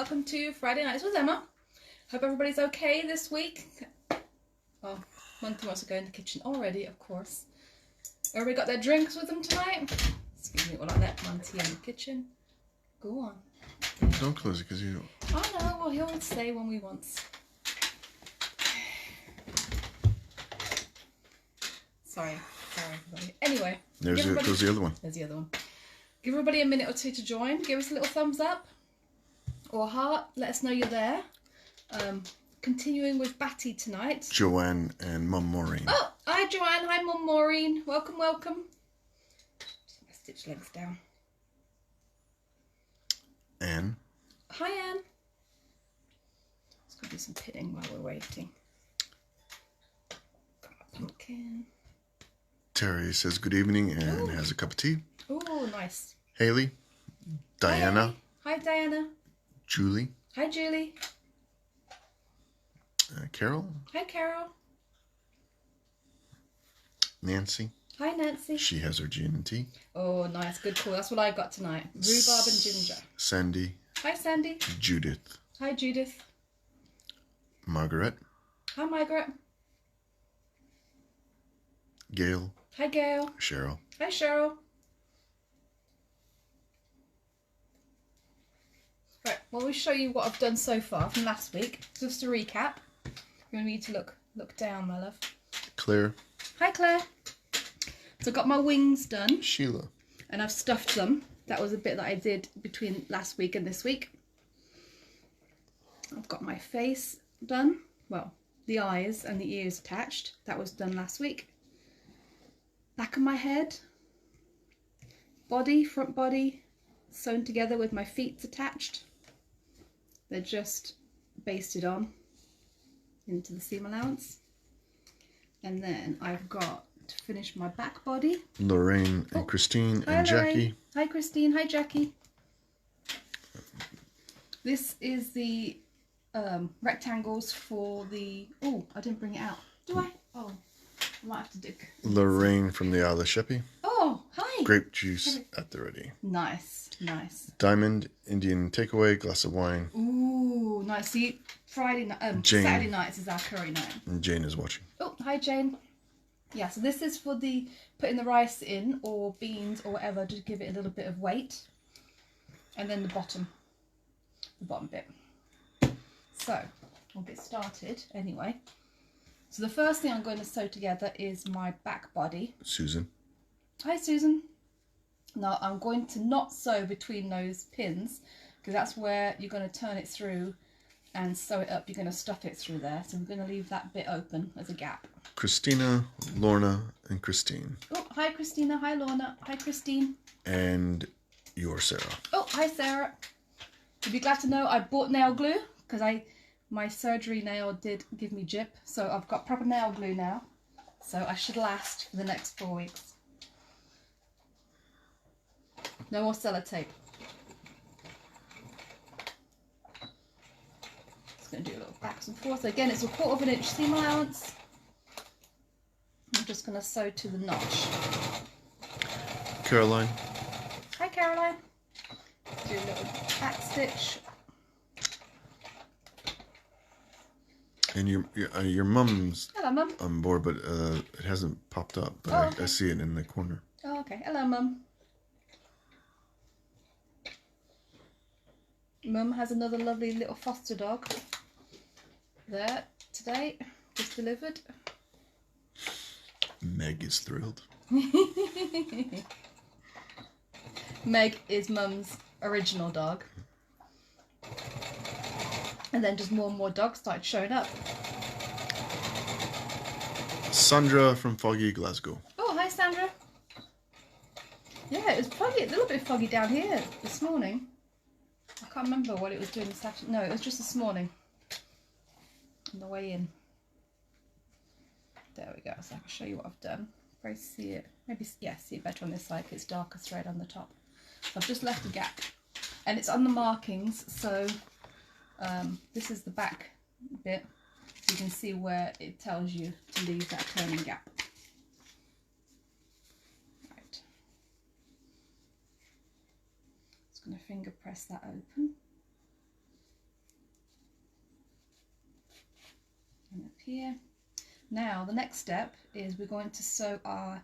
welcome to Friday Nights with Emma. Hope everybody's okay this week. Oh, Monty wants to go in the kitchen already, of course. Everybody got their drinks with them tonight? Excuse me, we'll let Monty in the kitchen. Go on. Yeah. Don't close it because you... I know, well, he'll stay when we want. Sorry, everybody. Anyway. There's the other one. There's the other one. Give everybody a minute or two to join. Give us a little thumbs up or a heart. Let us know you're there. Continuing with Batty tonight. Joanne and Mum Maureen. Oh, hi Joanne. Hi Mum Maureen. Welcome, welcome. Just my stitch legs down. Anne. Hi Anne. Let's go do some pinning while we're waiting. Got my pumpkin. Terry says good evening and has a cup of tea. Oh, nice. Haley. Diana. Hi Diana. Julie. Hi Julie. Carol. Hi Carol. Nancy. Hi Nancy. She has her gin and tea. Oh, nice. Good call. That's what I got tonight. Rhubarb and ginger. Sandy. Hi Sandy. Judith. Hi Judith. Margaret. Hi Margaret. Gail. Hi Gail. Cheryl. Hi Cheryl. Right, well, we'll show you what I've done so far from last week. Just to recap. You're going to need to look down, my love. Claire. Hi Claire. So I got my wings done. Sheila. And I've stuffed them. That was a bit that I did between last week and this week. I've got my face done. Well, the eyes and the ears attached. That was done last week. Back of my head. Body, front body, sewn together with my feet attached. They're just basted on into the seam allowance. And then I've got to finish my back body. Lorraine and Christine and Lorraine. Jackie. Hi Christine, hi Jackie. This is the rectangles for the... Oh, I didn't bring it out. Do I? Oh, I might have to dig. Lorraine from the Isle of Sheppey. Oh, hi. Grape juice at the ready. Nice, nice. Diamond, Indian takeaway, glass of wine. Ooh, nice. See, Saturday nights is our curry night. And Jane is watching. Oh, hi Jane. Yeah, so this is for the putting the rice in or beans or whatever to give it a little bit of weight. And then the bottom bit. So, we'll get started anyway. So the first thing I'm going to sew together is my back body. Susan. Hi Susan. Now I'm going to not sew between those pins because that's where you're going to turn it through and sew it up. You're going to stuff it through there. So I'm going to leave that bit open as a gap. Christina, Lorna, and Christine. Oh, hi Christina. Hi Lorna. Hi Christine. And your Sarah. Oh, hi Sarah. You'd be glad to know I bought nail glue because my surgery nail did give me jip. So I've got proper nail glue now. So I should last for the next 4 weeks. No more sellotape. Just going to do a little backs and forth. So again, it's a 1/4 inch seam allowance. I'm just going to sew to the notch. Caroline. Hi Caroline. Do a little back stitch. And your mum's Hello Mum. on board, but it hasn't popped up. But Oh, okay. I see it in the corner. Oh, okay. Hello Mum. Mum has another lovely little foster dog there today, just delivered. Meg is thrilled. Meg is Mum's original dog. And then just more and more dogs started showing up. Sandra from foggy Glasgow. Oh, hi Sandra. Yeah, it was foggy, a little bit foggy down here this morning. I can't remember what it was doing this afternoon. No, it was just this morning. On the way in. There we go. So I can show you what I've done. Probably see it. Maybe, yeah, see it better on this side because it's darker thread on the top. So I've just left a gap. And it's on the markings, so this is the back bit. So you can see where it tells you to leave that turning gap. Right. Just going to finger press that open. here. Now the next step is we're going to sew our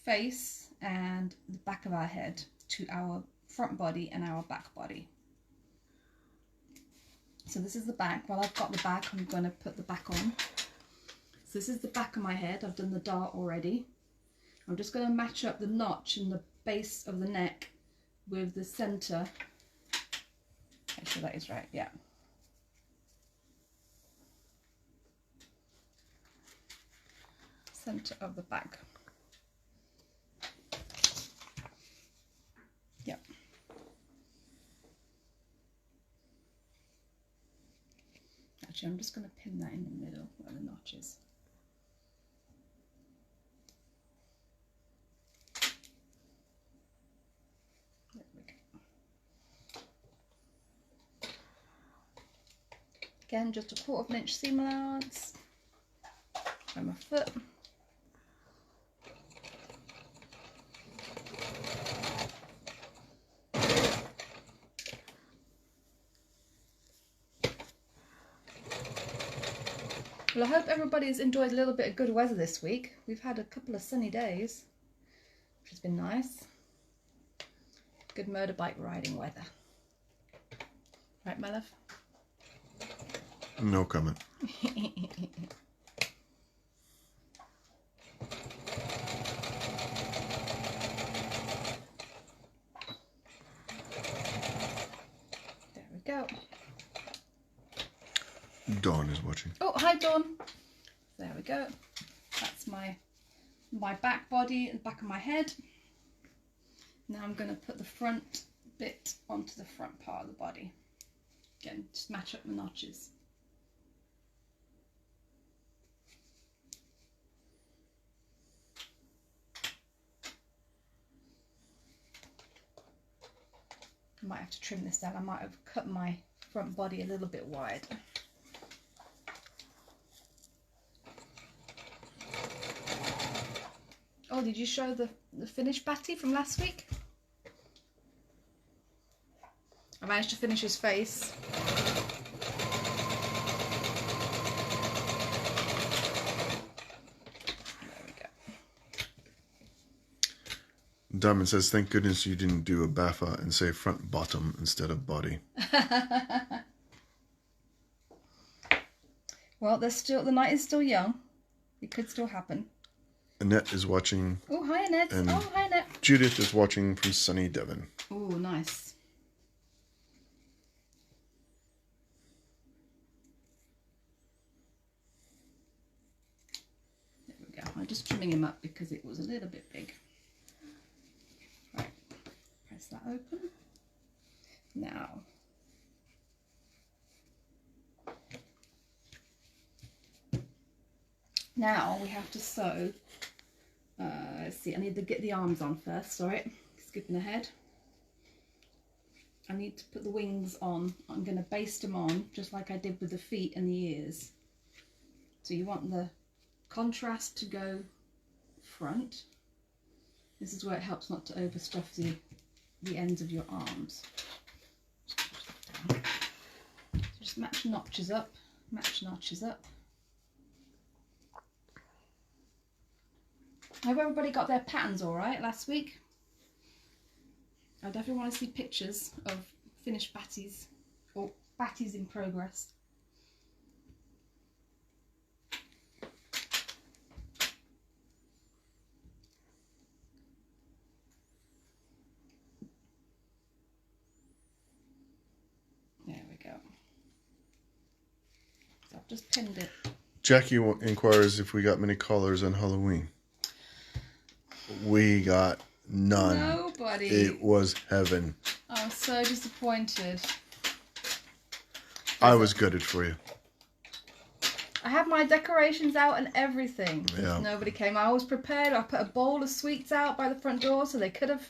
face and the back of our head to our front body and our back body. So this is the back. While I've got the back, I'm going to put the back on. So this is the back of my head. I've done the dart already. I'm just going to match up the notch in the base of the neck with the centre. Make sure that is right, yeah. Centre of the back. Yep. Actually, I'm just going to pin that in the middle where the notch is. There we go. Again, just a 1/4 inch seam allowance from my foot. Well, I hope everybody's enjoyed a little bit of good weather this week. We've had a couple of sunny days, which has been nice. Good motorbike riding weather. Right, my love? No comment. There we go. Dawn is watching. Oh, hi Dawn. There we go. That's my back body and back of my head. Now I'm going to put the front bit onto the front part of the body. Again, just match up the notches. I might have to trim this down. I might have cut my front body a little bit wide. Oh, did you show the finished Batty from last week? I managed to finish his face. There we go. Diamond says, thank goodness you didn't do a BAFFA and say front bottom instead of body. Well, the night is still young. It could still happen. Annette is watching. Oh, hi Annette. And oh, hi Annette. Judith is watching from sunny Devon. Oh, nice. There we go. I'm just trimming him up because it was a little bit big. Right, press that open. Now we have to sew. Let's see, I need to get the arms on first, sorry, skipping ahead. I need to put the wings on. I'm going to baste them on just like I did with the feet and the ears. So you want the contrast to go front. This is where it helps not to overstuff the ends of your arms. Just match notches up, match notches up. I hope everybody got their patterns all right last week. I definitely want to see pictures of finished batties or batties in progress. There we go. So I've just pinned it. Jackie inquires if we got many callers on Halloween. We got none. Nobody. It was heaven. I'm so disappointed. I was gutted for you. I had my decorations out and everything. Yeah. Nobody came. I was prepared. I put a bowl of sweets out by the front door so they could have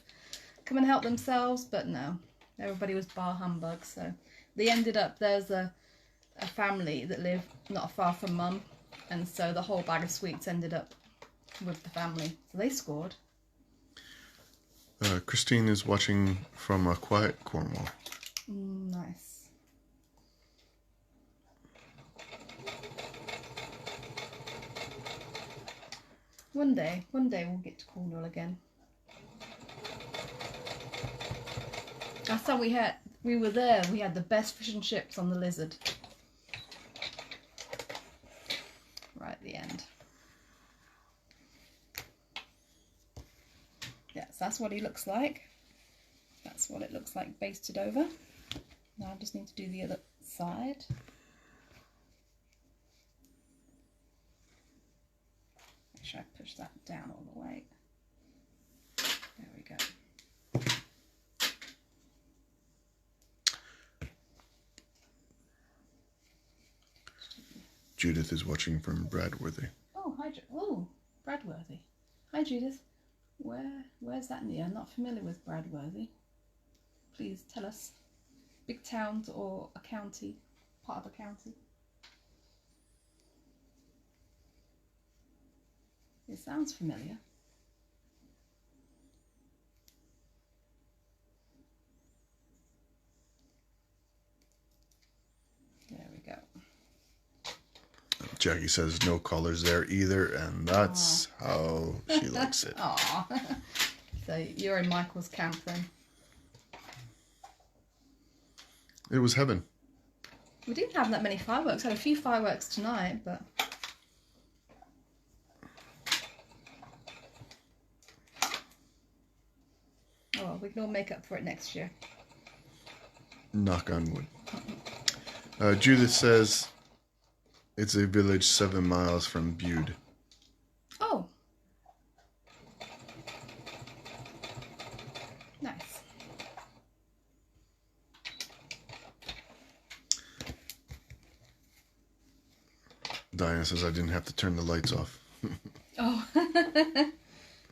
come and helped themselves, but no. Everybody was bar humbug. So they ended up, there's a family that live not far from Mum, and so the whole bag of sweets ended up with the family. So they scored. Christine is watching from a quiet Cornwall. Nice. One day we'll get to Cornwall again. Last time we were there, we had the best fish and chips on the Lizard. Right at the end. Yes, that's what he looks like. That's what it looks like basted over. Now I just need to do the other side. Make sure I push that down all the way. There we go. Judith is watching from Bradworthy. Oh, hi, Bradworthy. Hi, Judith. Where's that near? I'm not familiar with Bradworthy. Please tell us. Big towns or a county, part of a county. It sounds familiar. There we go. Jackie says no colors there either, and that's how she likes it. Aww. So you're in Michael's camp then? It was heaven. We didn't have that many fireworks. Had a few fireworks tonight, but... Oh, well, we can all make up for it next year. Knock on wood. Judith says it's a village 7 miles from Bude. Oh. Nice. Diana says I didn't have to turn the lights off. Oh.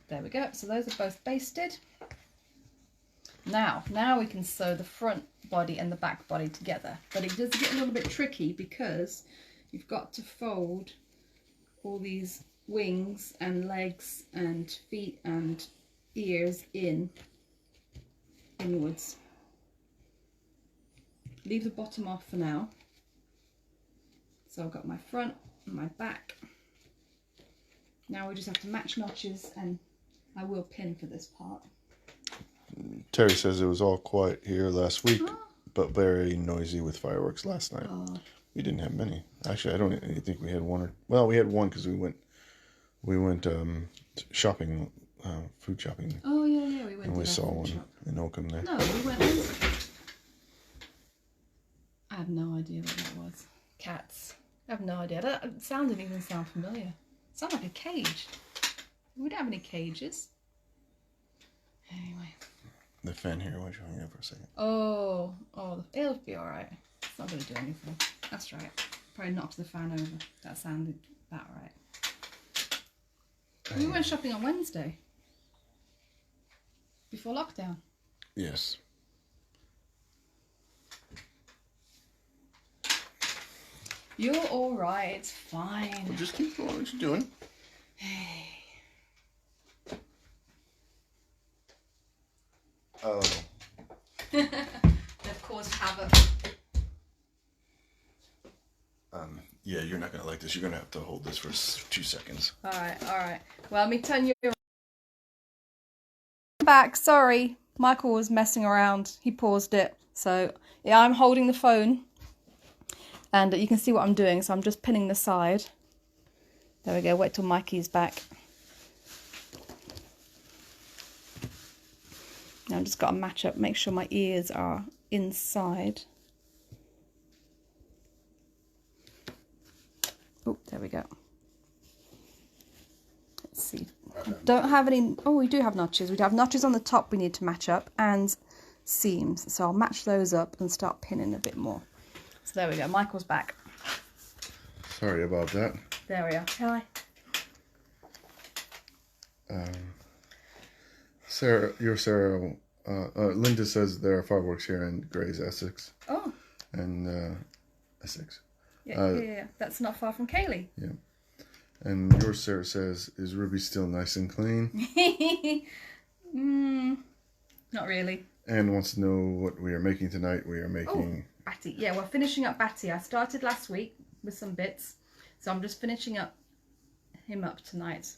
There we go. So those are both basted. Now we can sew the front body and the back body together. But it does get a little bit tricky because you've got to fold all these wings and legs and feet and ears inwards. Leave the bottom off for now. So I've got my front and my back. Now we just have to match notches, and I will pin for this part. Terry says it was all quiet here last week, but very noisy with fireworks last night. Oh. We didn't have many. Actually, I don't even think we had one. Well, we had one because we went shopping, food shopping. Oh yeah, we went. And we saw one in Oakham there. No, we went. I have no idea what that was. Cats. I have no idea. That sound didn't even sound familiar. It sounded like a cage. We don't have any cages. Anyway. The fan here, why don't you hang out for a second? Oh, it'll be alright. It's not going to do anything. That's right. Probably knocked the fan over. That sounded about right. We went shopping on Wednesday. Before lockdown. Yes. You're alright. It's fine. Well, just keep doing what you're doing. Hey. Oh. They've caused havoc. Yeah, you're not going to like this. You're going to have to hold this for 2 seconds. Alright. Well, let me turn you back. Sorry. Michael was messing around. He paused it. So, yeah, I'm holding the phone. And you can see what I'm doing. So I'm just pinning the side. There we go. Wait till Mikey's back. Now I've just got to match up, make sure my ears are inside. Oh, there we go. Let's see. I don't have any... Oh, we do have notches. We have notches on the top we need to match up and seams. So I'll match those up and start pinning a bit more. So there we go. Michael's back. Sorry about that. There we are. Hi. Sarah, Linda says there are fireworks here in Grays, Essex. Oh. And Essex. Yeah. That's not far from Kaylee. Yeah. And yours, Sarah, says, is Ruby still nice and clean? Not really. And wants to know what we are making tonight. We are making... Batty. Yeah, we're finishing up Batty. I started last week with some bits. So I'm just finishing him up tonight.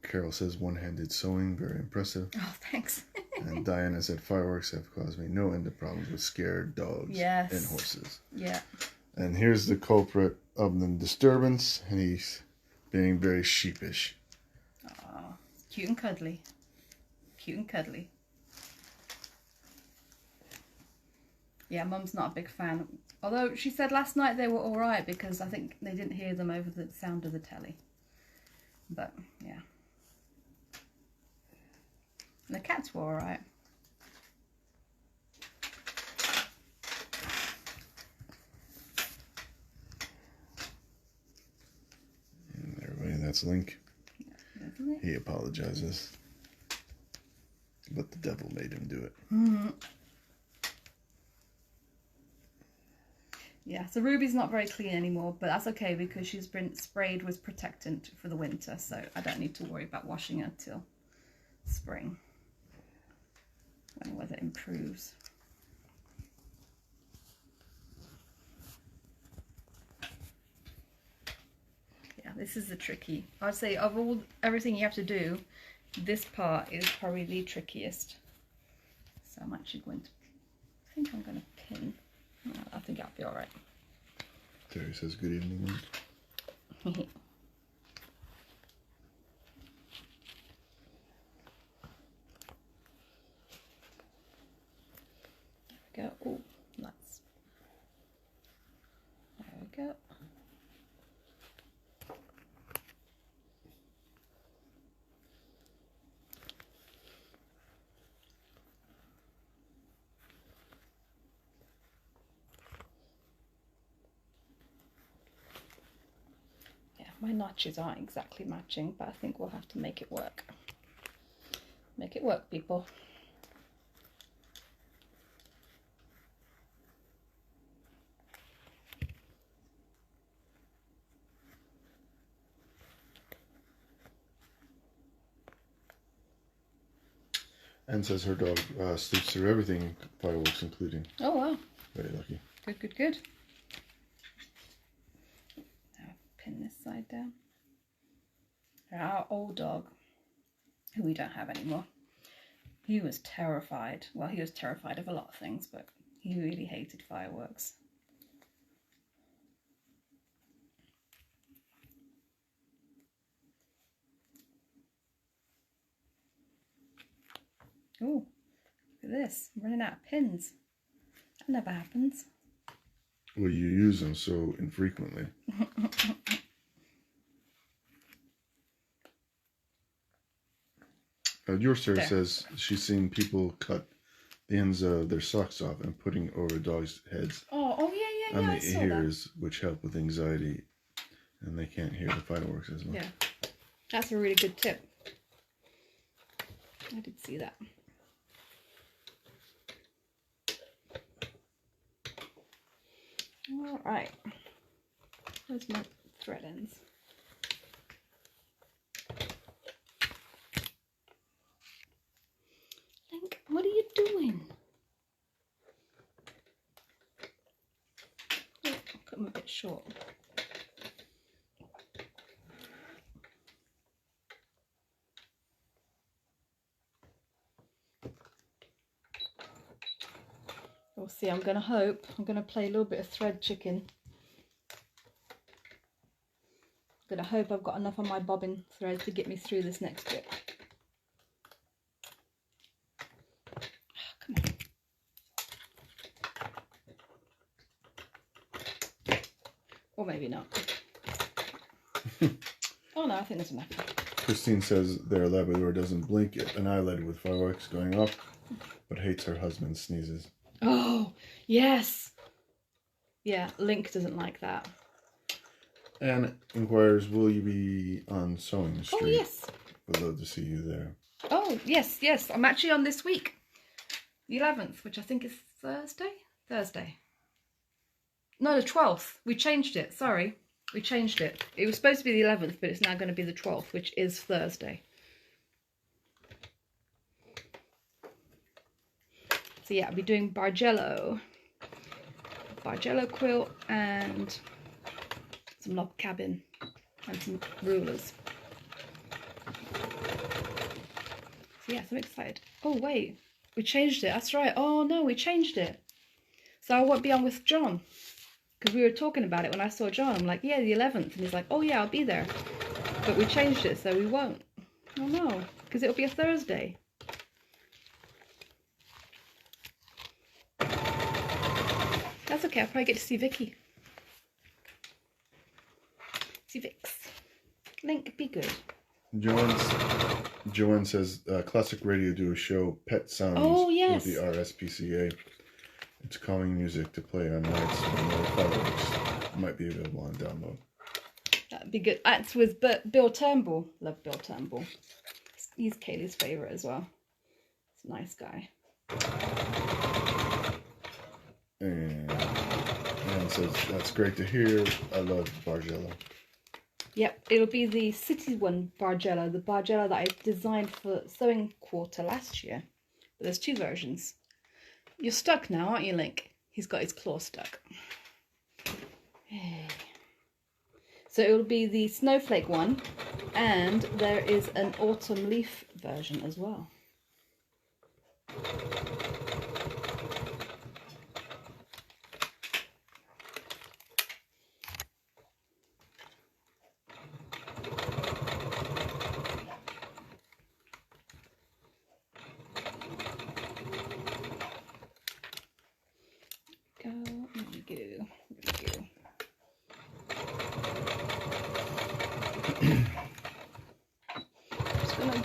Carol says one-handed sewing, very impressive. Oh, thanks. And Diana said fireworks have caused me no end of problems with scared dogs and horses. Yeah. And here's the culprit of the disturbance, and he's being very sheepish. Oh, cute and cuddly. Cute and cuddly. Yeah, Mum's not a big fan. Although she said last night they were alright because I think they didn't hear them over the sound of the telly. But, yeah. And the cats were alright. And everybody, that's Link. Yeah, he apologizes. But the devil made him do it. Mm-hmm. Yeah, so Ruby's not very clean anymore, but that's okay because she's been sprayed with protectant for the winter, so I don't need to worry about washing her till spring, when the weather improves. Yeah, this is the tricky. I'd say of everything you have to do, this part is probably the trickiest. So I'm actually going to, I think I'm going to pin. I think I'll be alright. Terry says good evening. There we go. Oh, nuts. There we go. My notches aren't exactly matching, but I think we'll have to make it work. Make it work, people. Anne says her dog sleeps through everything, fireworks including. Oh, wow. Very lucky. Good, good, good. Now pin this side down. Our old dog, who we don't have anymore, he was terrified. Well, he was terrified of a lot of things, but he really hated fireworks. Oh, look at this. I'm running out of pins. That never happens. Well, you use them so infrequently. Your Sarah says she's seen people cut the ends of their socks off and putting over dogs' heads. Oh, yeah, on I the saw ears, which help with anxiety, and they can't hear the fireworks as much. Yeah, that's a really good tip. I did see that. All right, where's my thread ends? Link, what are you doing? Oh, I'll cut them a bit short. We'll see. I'm going to play a little bit of thread chicken. I'm going to hope I've got enough on my bobbin thread to get me through this next bit. Come on. Or maybe not. Oh no, I think that's enough. Christine says their Labrador doesn't blink an eyelid with fireworks going off, but hates her husband's sneezes. Oh, yes. Yeah, Link doesn't like that. And inquires, will you be on Sewing Street? Oh, yes. Would love to see you there. Oh, yes, yes. I'm actually on this week. The 11th, which I think is Thursday? Thursday. No, the 12th. We changed it. Sorry. We changed it. It was supposed to be the 11th, but it's now going to be the 12th, which is Thursday. So yeah, I'll be doing Bargello quilt and some log cabin and some rulers. So yes, I'm excited. Oh wait, we changed it. That's right. Oh no, we changed it. So I won't be on with John. Because we were talking about it when I saw John. I'm like, yeah, the 11th. And he's like, oh yeah, I'll be there. But we changed it, so we won't. Oh no, because it'll be a Thursday. That's okay, I'll probably get to see Vicky. See Vix. Link, be good. Joanne says, classic radio do a show, Pet Sounds, oh, yes. with the RSPCA. It's calming music to play on nights when no fireworks. Might be available on download. That'd be good. That's with Bill Turnbull. Love Bill Turnbull. He's Kaylee's favourite as well. He's a nice guy. And says, that's great to hear. I love Bargello. Yep, it'll be the City One Bargello, the Bargello that I designed for Sewing Quarter last year. But there's two versions. You're stuck now, aren't you, Link? He's got his claw stuck. Hey. So it will be the Snowflake one, and there is an Autumn Leaf version as well.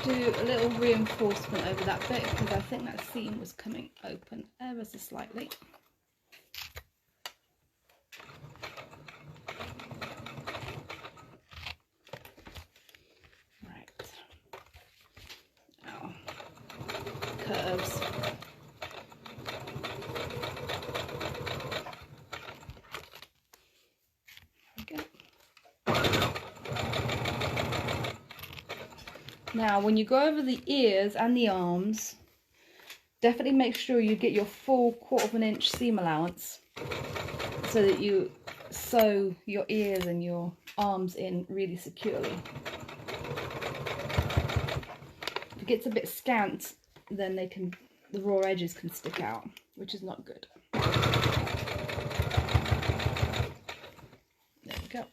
Do a little reinforcement over that bit because I think that seam was coming open ever so slightly. Right. Now, curves. Now, when you go over the ears and the arms, definitely make sure you get your full 1/4 inch seam allowance so that you sew your ears and your arms in really securely. If it gets a bit scant, then the raw edges can stick out, which is not good. There we go.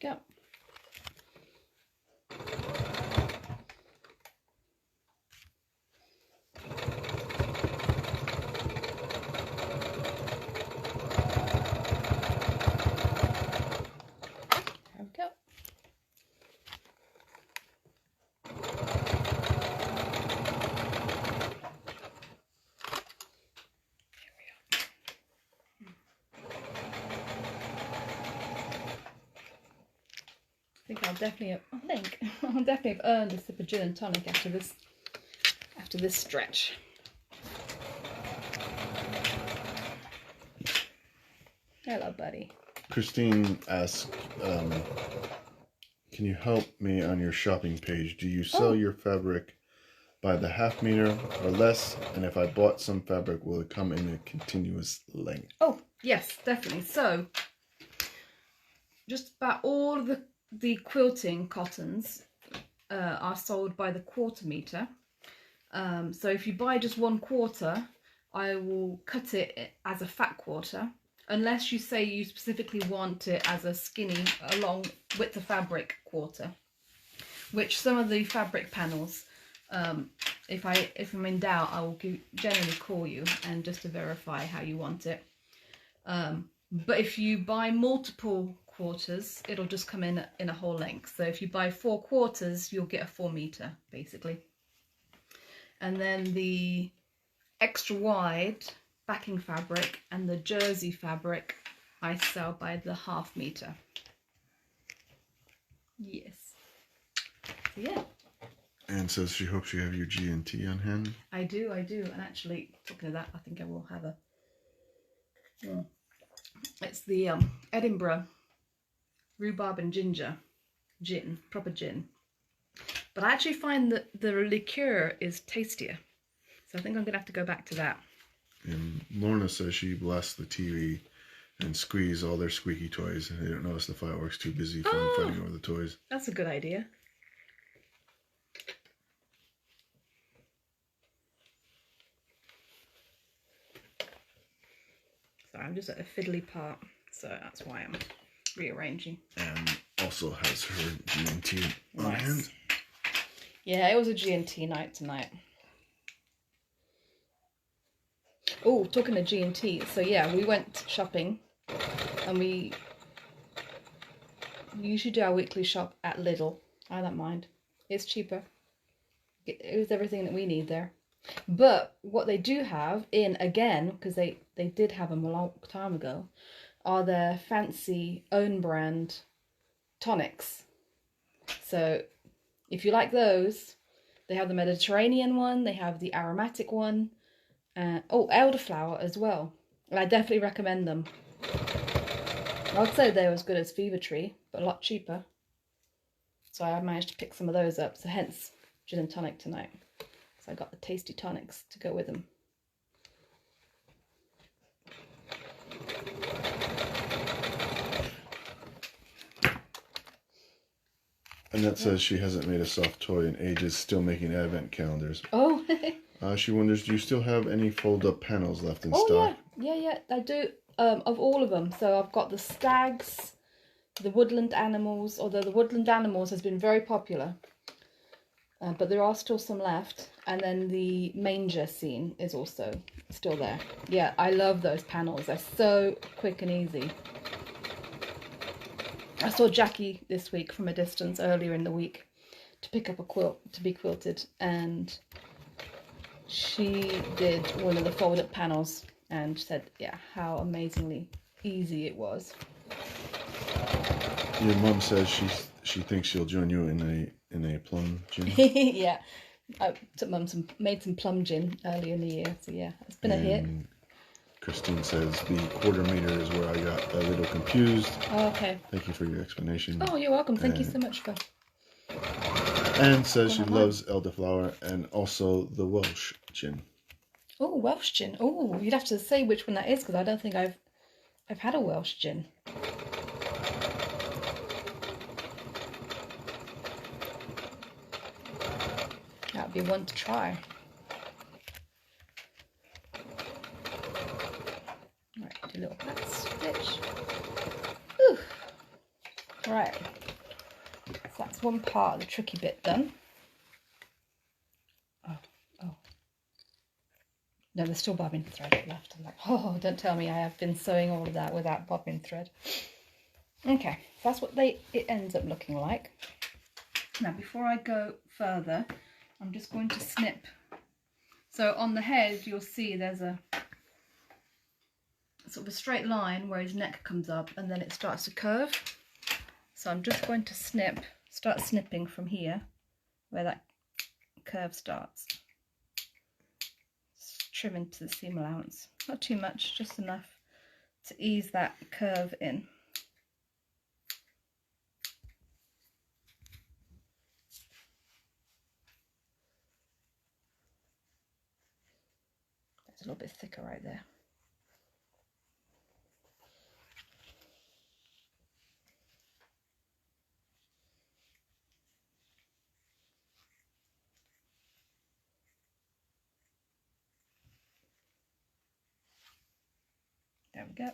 Go. There we go. I'll definitely have earned a sip of gin and tonic after this stretch. Hello, buddy. Christine asks, can you help me on your shopping page? Do you sell your fabric by the 1/2 meter or less? And if I bought some fabric, will it come in a continuous length? Oh, yes, definitely. So, just about all of the quilting cottons are sold by the 1/4 meter. So if you buy just 1/4, I will cut it as a fat quarter, unless you say you specifically want it as a skinny, a long width of fabric quarter, which some of the fabric panels, if I'm in doubt, I will generally call you and just to verify how you want it. But if you buy multiple quarters, it'll just come in a whole length. So if you buy 4 quarters, you'll get a 4 meter basically. And then the extra wide backing fabric and the jersey fabric I sell by the 1/2 meter. Yes. So yeah. Anne says she hopes you have your G&T on hand. I do. And actually, talking of that, I think I will have a... It's the Edinburgh rhubarb and ginger gin, proper gin. But I actually find that the liqueur is tastier. So I think I'm going to have to go back to that. And Lorna says she blessed the TV and squeeze all their squeaky toys. They don't notice the fireworks, too busy fighting over the toys. That's a good idea. Sorry, I'm just at the fiddly part, so that's why I'm rearranging. And also has her G&T on hand. Yeah, it was a G&T night tonight. Oh, talking of G&T, so yeah, we went shopping, and we usually do our weekly shop at Lidl. I don't mind. It's cheaper. It was everything that we need there. But what they do have in, again, because they did have them a long time ago, are their fancy own brand tonics. So if you like those, they have the Mediterranean one, they have the aromatic one, elderflower as well. And I definitely recommend them. I'd say they're as good as Fever Tree, but a lot cheaper. So I managed to pick some of those up, so hence gin and tonic tonight. So I got the tasty tonics to go with them. Annette says she hasn't made a soft toy in ages, still making advent calendars. Oh. She wonders, do you still have any fold-up panels left in stock? Yeah, I do. Of all of them. So I've got the stags, the woodland animals, although the woodland animals has been very popular. But there are still some left. And then the manger scene is also still there. Yeah, I love those panels. They're so quick and easy. I saw Jackie this week from a distance earlier in the week to pick up a quilt to be quilted, and she did one of the folded panels and said, yeah, how amazingly easy it was. Your mum says she thinks she'll join you in a plum gin. Yeah, I took mum made some plum gin earlier in the year, so yeah, it's been a hit. Christine says the quarter meter is where I got a little confused. Oh, okay. Thank you for your explanation. Oh, you're welcome. Thank you so much for... And says she loves elderflower and also the Welsh gin. Oh, Welsh gin. Oh, you'd have to say which one that is, because I don't think I've had a Welsh gin. That would be one to try. Right, do a little back stitch. Whew. Right, so that's one part of the tricky bit done. Oh. No, there's still bobbin thread left. I'm like, oh, don't tell me I have been sewing all of that without bobbin thread. Okay, so that's what it ends up looking like. Now, before I go further, I'm just going to snip. So on the head, you'll see there's a sort of a straight line where his neck comes up, and then it starts to curve. So I'm just going to start snipping from here, where that curve starts. Just trim into the seam allowance. Not too much, just enough to ease that curve in. That's a little bit thicker right there. There we go.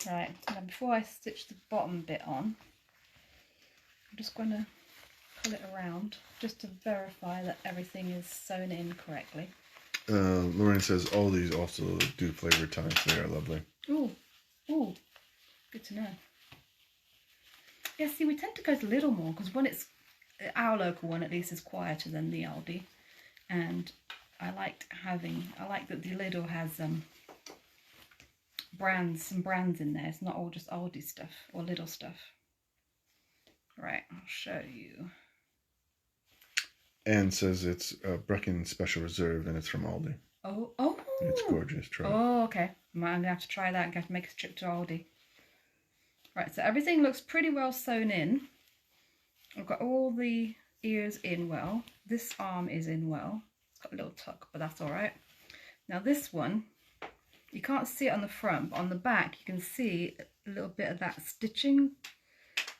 Right, now before I stitch the bottom bit on, I'm just going to pull it around just to verify that everything is sewn in correctly. Lorraine says all these also do flavor tonics. They are lovely. Ooh, good to know. Yeah, see, we tend to go to Lidl more because when it's our local one, at least, is quieter than the Aldi, and I like that the Lidl has some brands in there. It's not all just Aldi stuff or Lidl stuff. Right, I'll show you. Anne says it's Brecon Special Reserve and it's from Aldi. Oh. It's gorgeous. Try it. Oh, okay. I'm going to have to try that and have to make a trip to Aldi. Right, so everything looks pretty well sewn in. I've got all the ears in well. This arm is in well. It's got a little tuck, but that's all right. Now this one, You can't see it on the front, but on the back you can see a little bit of that stitching.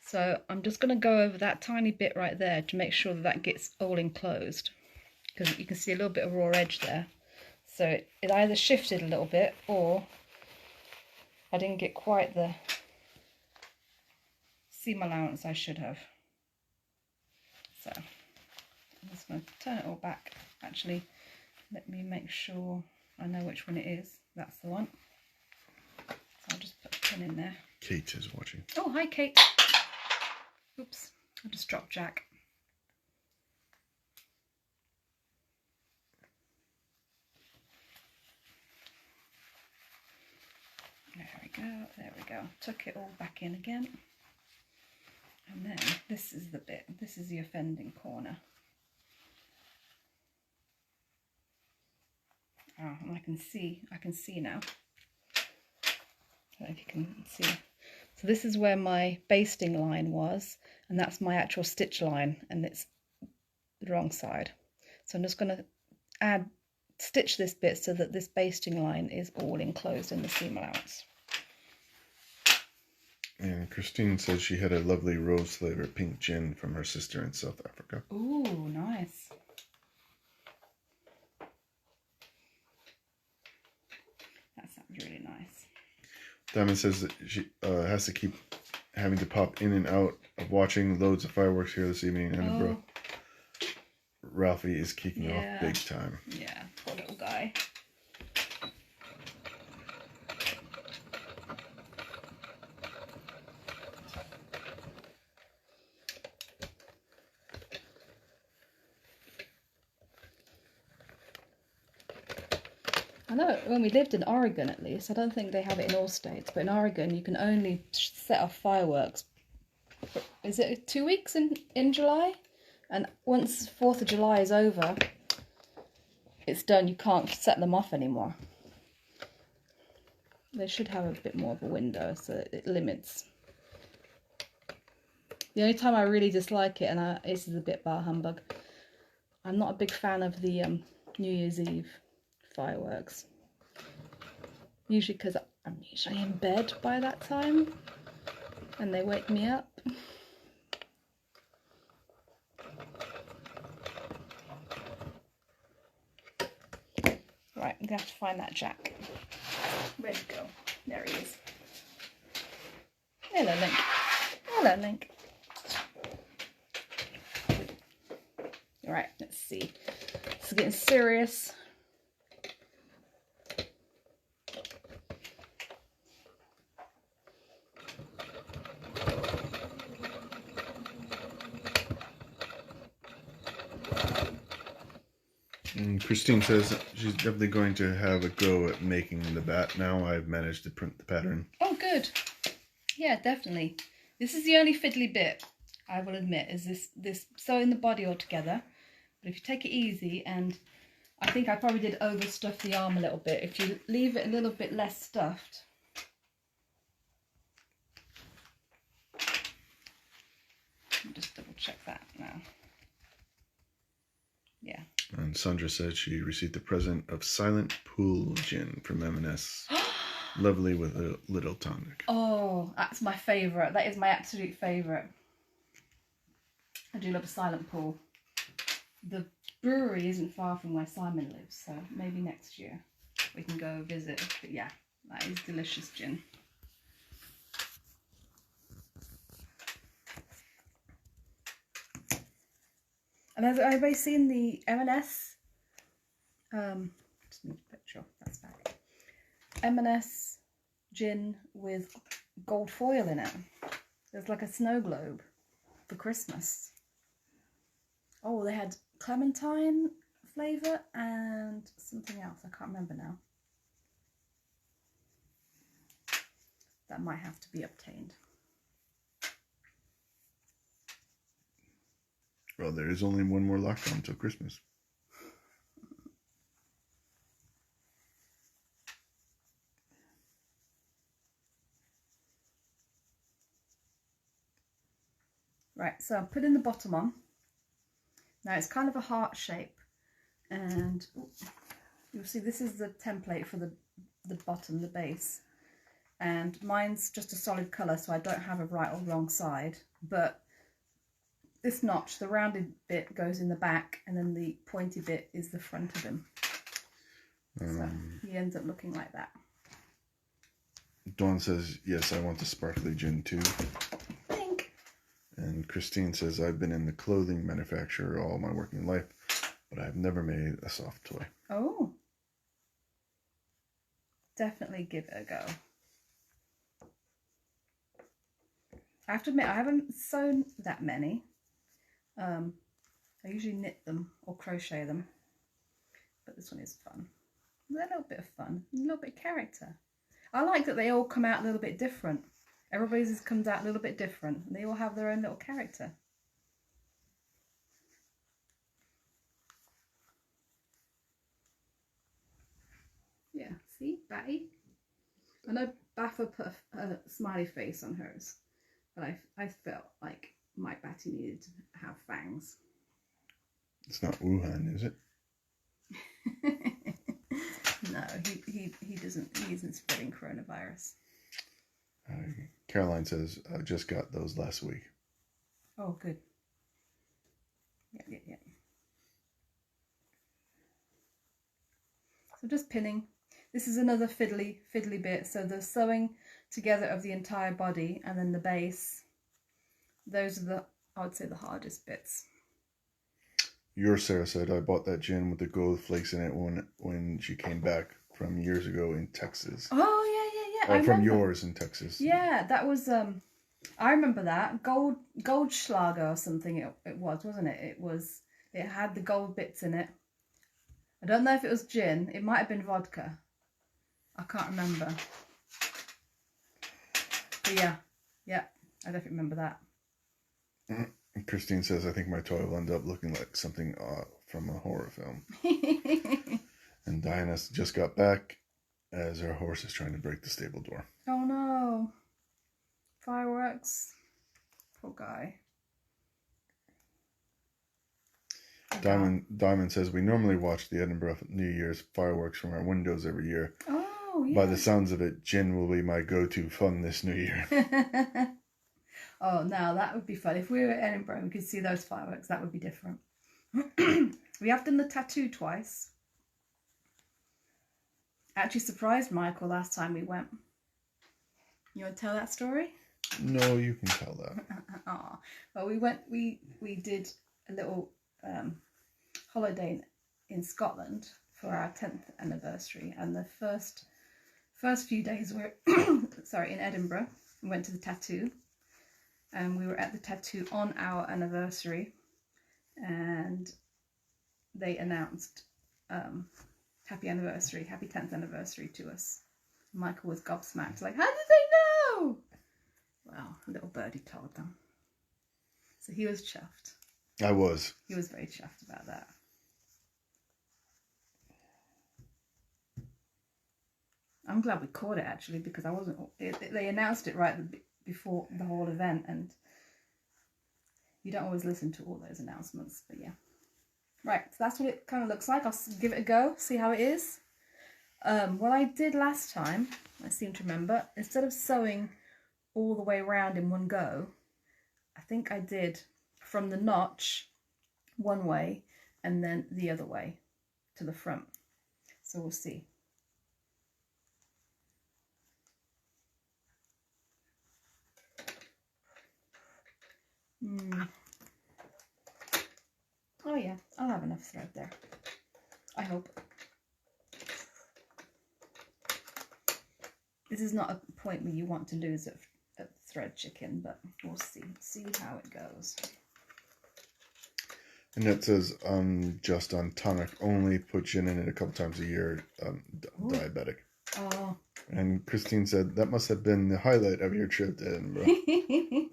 So I'm just going to go over that tiny bit right there to make sure that that gets all enclosed, because you can see a little bit of raw edge there. So it either shifted a little bit or I didn't get quite the seam allowance I should have. So I'm just going to turn it all back. Actually, let me make sure I know which one it is. That's the one. So I'll just put a pin in there. Kate is watching. Oh, hi Kate. Oops, I just dropped Jack. There we go, there we go. Tuck it all back in again. And then this is the bit, this is the offending corner. Oh, and I can see now. I don't know if you can see. So this is where my basting line was, and that's my actual stitch line, and it's the wrong side. So I'm just going to stitch this bit so that this basting line is all enclosed in the seam allowance. And Christine says she had a lovely rose flavor pink gin from her sister in South Africa. Ooh, nice. That sounds really nice. Diamond says that she has to keep having to pop in and out of watching loads of fireworks here this evening in Edinburgh. Ralphie is kicking off big time. Yeah, poor little guy. I know when we lived in Oregon, at least, I don't think they have it in all states, but in Oregon you can only set off fireworks, is it 2 weeks in July? And once 4th of July is over, it's done. You can't set them off anymore. They should have a bit more of a window so it limits. The only time I really dislike it, and this is a bit bar humbug, I'm not a big fan of the New Year's Eve fireworks. Usually because I'm usually in bed by that time and they wake me up. Right, I'm going to have to find that Jack. Where'd he go? There he is. Hello, Link. Hello, Link. Alright, let's see. This is getting serious. And Christine says she's definitely going to have a go at making the bat now. I've managed to print the pattern. Oh, good. Yeah, definitely. This is the only fiddly bit, I will admit, is this sewing the body all together. But if you take it easy, and I think I probably did overstuff the arm a little bit. If you leave it a little bit less stuffed, let me just double check that now. Yeah. And Sandra said she received a present of Silent Pool gin from M&S. Lovely with a little tonic. Oh, that's my favourite. That is my absolute favourite. I do love a Silent Pool. The brewery isn't far from where Simon lives, so maybe next year we can go visit. But yeah, that is delicious gin. And has anybody seen the M&S? Just need a picture. That's back. M&S gin with gold foil in it. There's like a snow globe for Christmas. Oh, they had clementine flavour and something else. I can't remember now. That might have to be obtained. Well, there is only one more lockdown until Christmas. Right, so I'm putting the bottom on. Now it's kind of a heart shape, and you'll see this is the template for the the bottom, the base. And mine's just a solid colour, so I don't have a right or wrong side. But this notch, the rounded bit goes in the back, and then the pointy bit is the front of him. So he ends up looking like that. Dawn says, yes, I want the sparkly gin too. Pink. And Christine says, I've been in the clothing manufacturer all my working life, but I've never made a soft toy. Oh. Definitely give it a go. I have to admit, I haven't sewn that many. I usually knit them or crochet them, but this one is fun. A little bit of fun, a little bit of character. I like that they all come out a little bit different. Everybody's comes out a little bit different, and they all have their own little character. Yeah, see, Batty. I know BAFFA put a smiley face on hers, but I felt like my Batty needed to have fangs. It's not Wuhan, is it? No, he doesn't. He isn't spreading coronavirus. Caroline says, I just got those last week. Oh, good. Yeah. So just pinning. This is another fiddly bit. So the sewing together of the entire body and then the base. Those are the, I would say, the hardest bits. Your Sarah said, I bought that gin with the gold flakes in it when she came back from years ago in Texas. Oh, yeah. Oh, from yours in Texas. Yeah, that was, I remember that. Goldschlager or something it was, wasn't it? It had the gold bits in it. I don't know if it was gin. It might have been vodka. I can't remember. But yeah, I definitely remember that. Christine says, I think my toy will end up looking like something from a horror film. And Diana just got back as her horse is trying to break the stable door. Oh no. Fireworks. Poor guy. Diamond says, we normally watch the Edinburgh New Year's fireworks from our windows every year. Oh, yeah. By the sounds of it, gin will be my go-to fun this New Year. Oh, now that would be fun. If we were at Edinburgh and we could see those fireworks, that would be different. We have done the tattoo twice. Actually surprised Michael last time we went. You want to tell that story? No, you can tell that. Well, we did a little holiday in Scotland for our 10th anniversary, and the first few days were in Edinburgh. We went to the tattoo, and we were at the tattoo on our anniversary, and they announced happy anniversary, happy 10th anniversary to us. Michael was gobsmacked, like, how did they know? Well, a little birdie told them. So he was chuffed. I was. He was very chuffed about that. I'm glad we caught it, actually, because I wasn't. They announced it right before the whole event, and you don't always listen to all those announcements, but yeah. Right, so that's what it kind of looks like. I'll give it a go, see how it is. What I did last time, I seem to remember, instead of sewing all the way around in one go, I think I did from the notch one way and then the other way to the front. So we'll see. Oh yeah, I'll have enough thread there. I hope. This is not a point where you want to lose a thread chicken, but we'll see how it goes. And it says, just on tonic only, put gin in it a couple times a year, diabetic. Oh. And Christine said, that must have been the highlight of your trip to Edinburgh.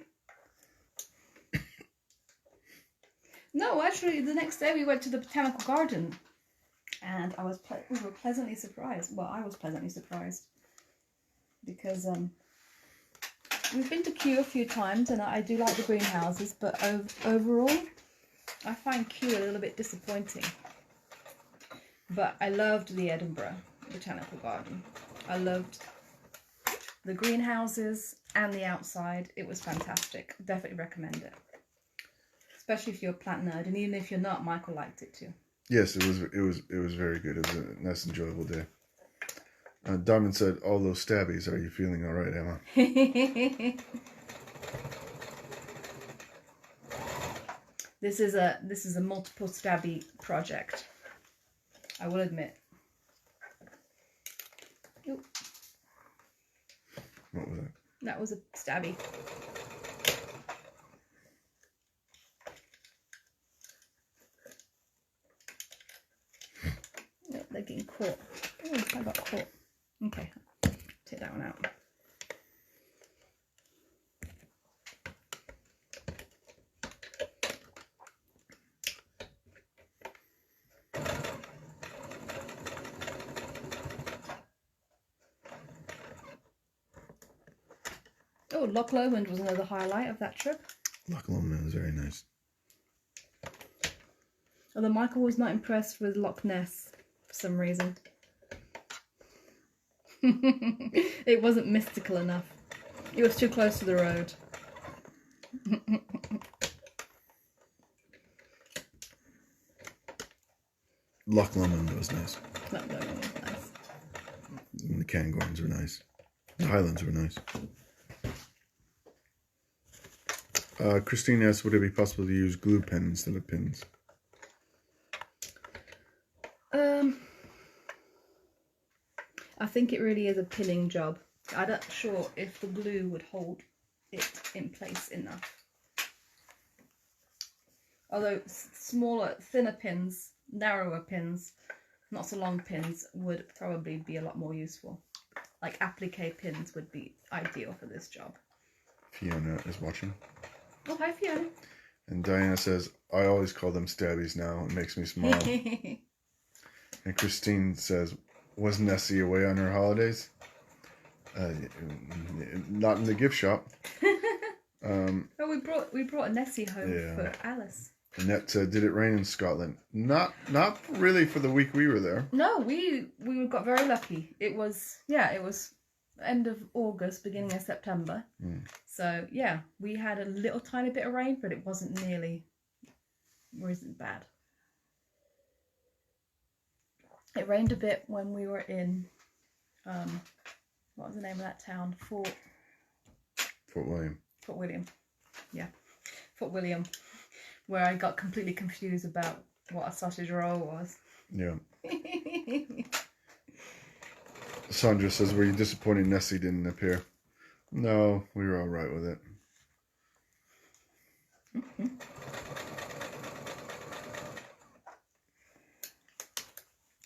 No, actually, the next day we went to the botanical garden, and we were pleasantly surprised. Well, I was pleasantly surprised because we've been to Kew a few times, and I do like the greenhouses, but overall, I find Kew a little bit disappointing. But I loved the Edinburgh Botanical Garden. I loved the greenhouses and the outside. It was fantastic. Definitely recommend it. Especially if you're a plant nerd, and even if you're not, Michael liked it too. Yes, it was very good. It was a nice, enjoyable day. Diamond said, "All those stabbies. Are you feeling all right, Emma?" This is a multiple stabby project, I will admit. Ooh. What was that? That was a stabby. Oh, they're getting caught. Oh, I got caught. Okay, take that one out. Oh, Loch Lomond was another highlight of that trip. Loch Lomond was very nice. Although Michael was not impressed with Loch Ness for some reason. It wasn't mystical enough. It was too close to the road. Loch Lomond was nice. Loch Lomond was nice. And the Cairngorms were nice. The Highlands were nice. Christine asked, would it be possible to use glue pen instead of pins? I think it really is a pinning job. I'm not sure if the glue would hold it in place enough. Although smaller, thinner pins, narrower pins, not so long pins would probably be a lot more useful. Like applique pins would be ideal for this job. Fiona is watching. Oh, hi Fiona. And Diana says, I always call them stabbies now. It makes me smile. And Christine says, was Nessie away on her holidays? Not in the gift shop. Oh, we brought a Nessie home for Alice. Annette said, did it rain in Scotland? Not really for the week we were there. No, we got very lucky. It was end of August, beginning of September. So yeah, we had a little tiny bit of rain, but it wasn't bad. It rained a bit when we were in what was the name of that town? Fort William. Yeah. Fort William. Where I got completely confused about what a sausage roll was. Yeah. Sandra says, were you disappointed Nessie didn't appear? No, we were all right with it. Mm-hmm.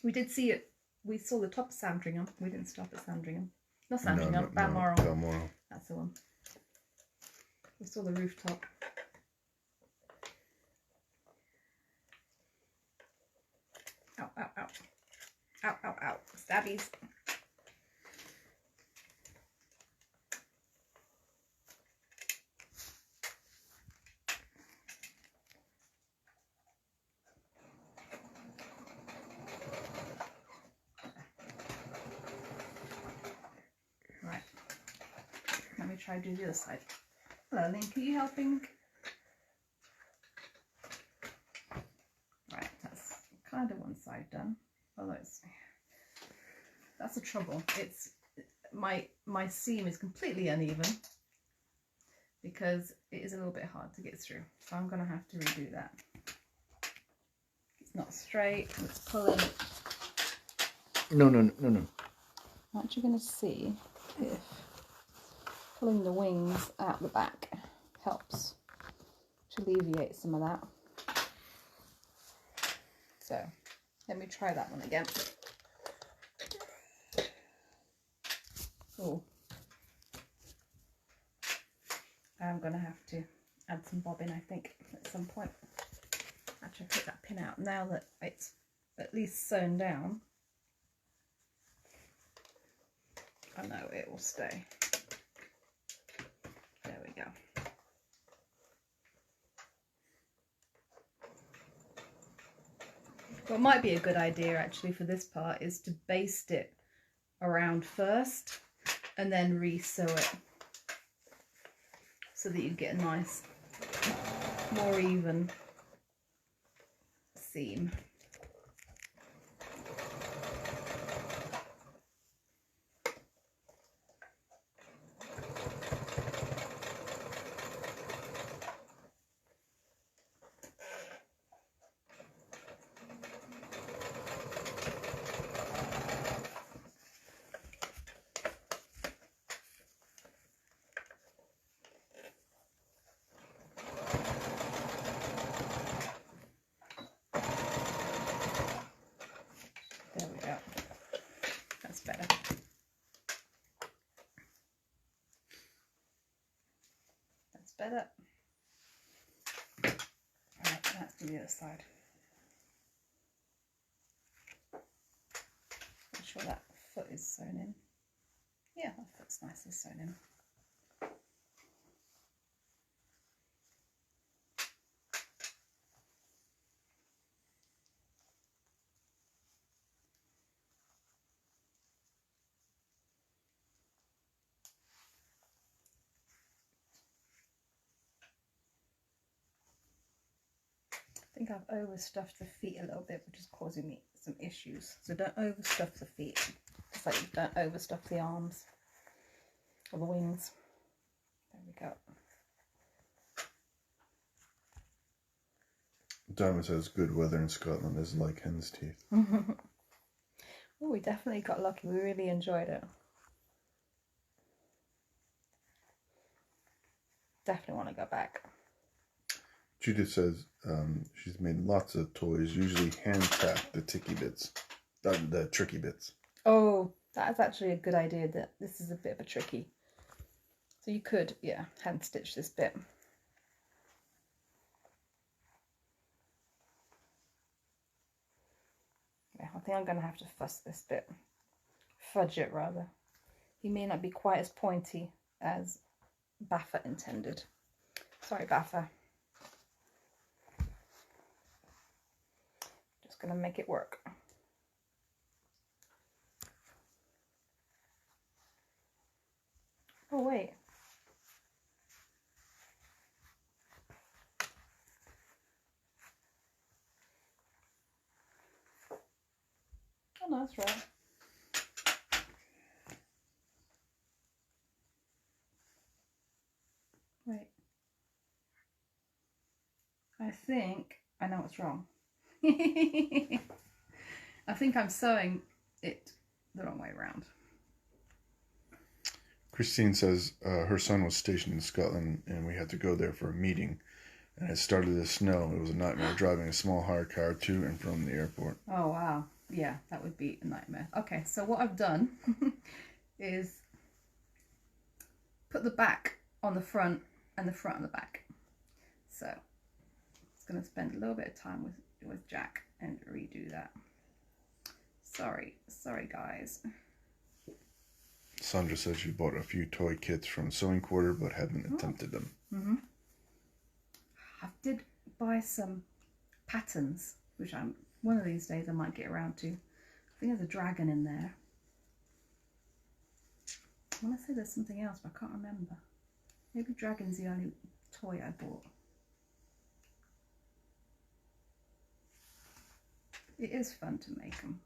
We did see it. We saw the top of Sandringham. We didn't stop at Sandringham. Not Sandringham, no, Balmoral. Balmoral. That's the one. We saw the rooftop. Ow, ow, ow. Ow, ow, ow. Stabbies. Right. Let me try to do the other side. Hello, Link. Are you helping? Right, that's kind of one side done. Although that's the trouble. It's my seam is completely uneven because it is a little bit hard to get through. So I'm gonna have to redo that. It's not straight. It's pulling. No. I'm actually gonna see if pulling the wings out the back helps to alleviate some of that. So let me try that one again. Oh, I'm gonna have to add some bobbin, I think, at some point. Actually, I'll take that pin out now that it's at least sewn down. I know it will stay. There we go. What might be a good idea actually for this part is to baste it around first and then re-sew it so that you get a nice, more even seam. There we go. That's better. That's better. Right, that's the other side. Make sure that foot is sewn in. Yeah, that foot's nicely sewn in. I think I've overstuffed the feet a little bit, which is causing me some issues. So don't overstuff the feet, just like you don't overstuff the arms or the wings. There we go. Diamond says good weather in Scotland is like hen's teeth. Oh, we definitely got lucky. We really enjoyed it. Definitely want to go back. Judith says she's made lots of toys, usually hand-tacked the tricky bits. Oh, that's actually a good idea. That this is a bit of a tricky. So you could, yeah, hand stitch this bit. Yeah, I think I'm going to have to fuss this bit. Fudge it, rather. He may not be quite as pointy as BAFFA intended. Sorry, BAFFA. Just going to make it work. Oh, wait. Oh, no, that's right. Wait. I think I know what's wrong. I think I'm sewing it the wrong way around. Christine says her son was stationed in Scotland and we had to go there for a meeting. And it started to snow. It was a nightmare driving a small hire car to and from the airport. Oh, wow. Yeah, that would be a nightmare. Okay, so what I've done is put the back on the front and the front on the back. So it's going to spend a little bit of time with Jack and redo that. Sorry guys. Sandra says she bought a few toy kits from Sewing Quarter but haven't attempted them. I did buy some patterns, which one of these days I might get around to. I think there's a dragon in there. I want to say there's something else, but I can't remember. Maybe dragon's the only toy I bought. It is fun to make them.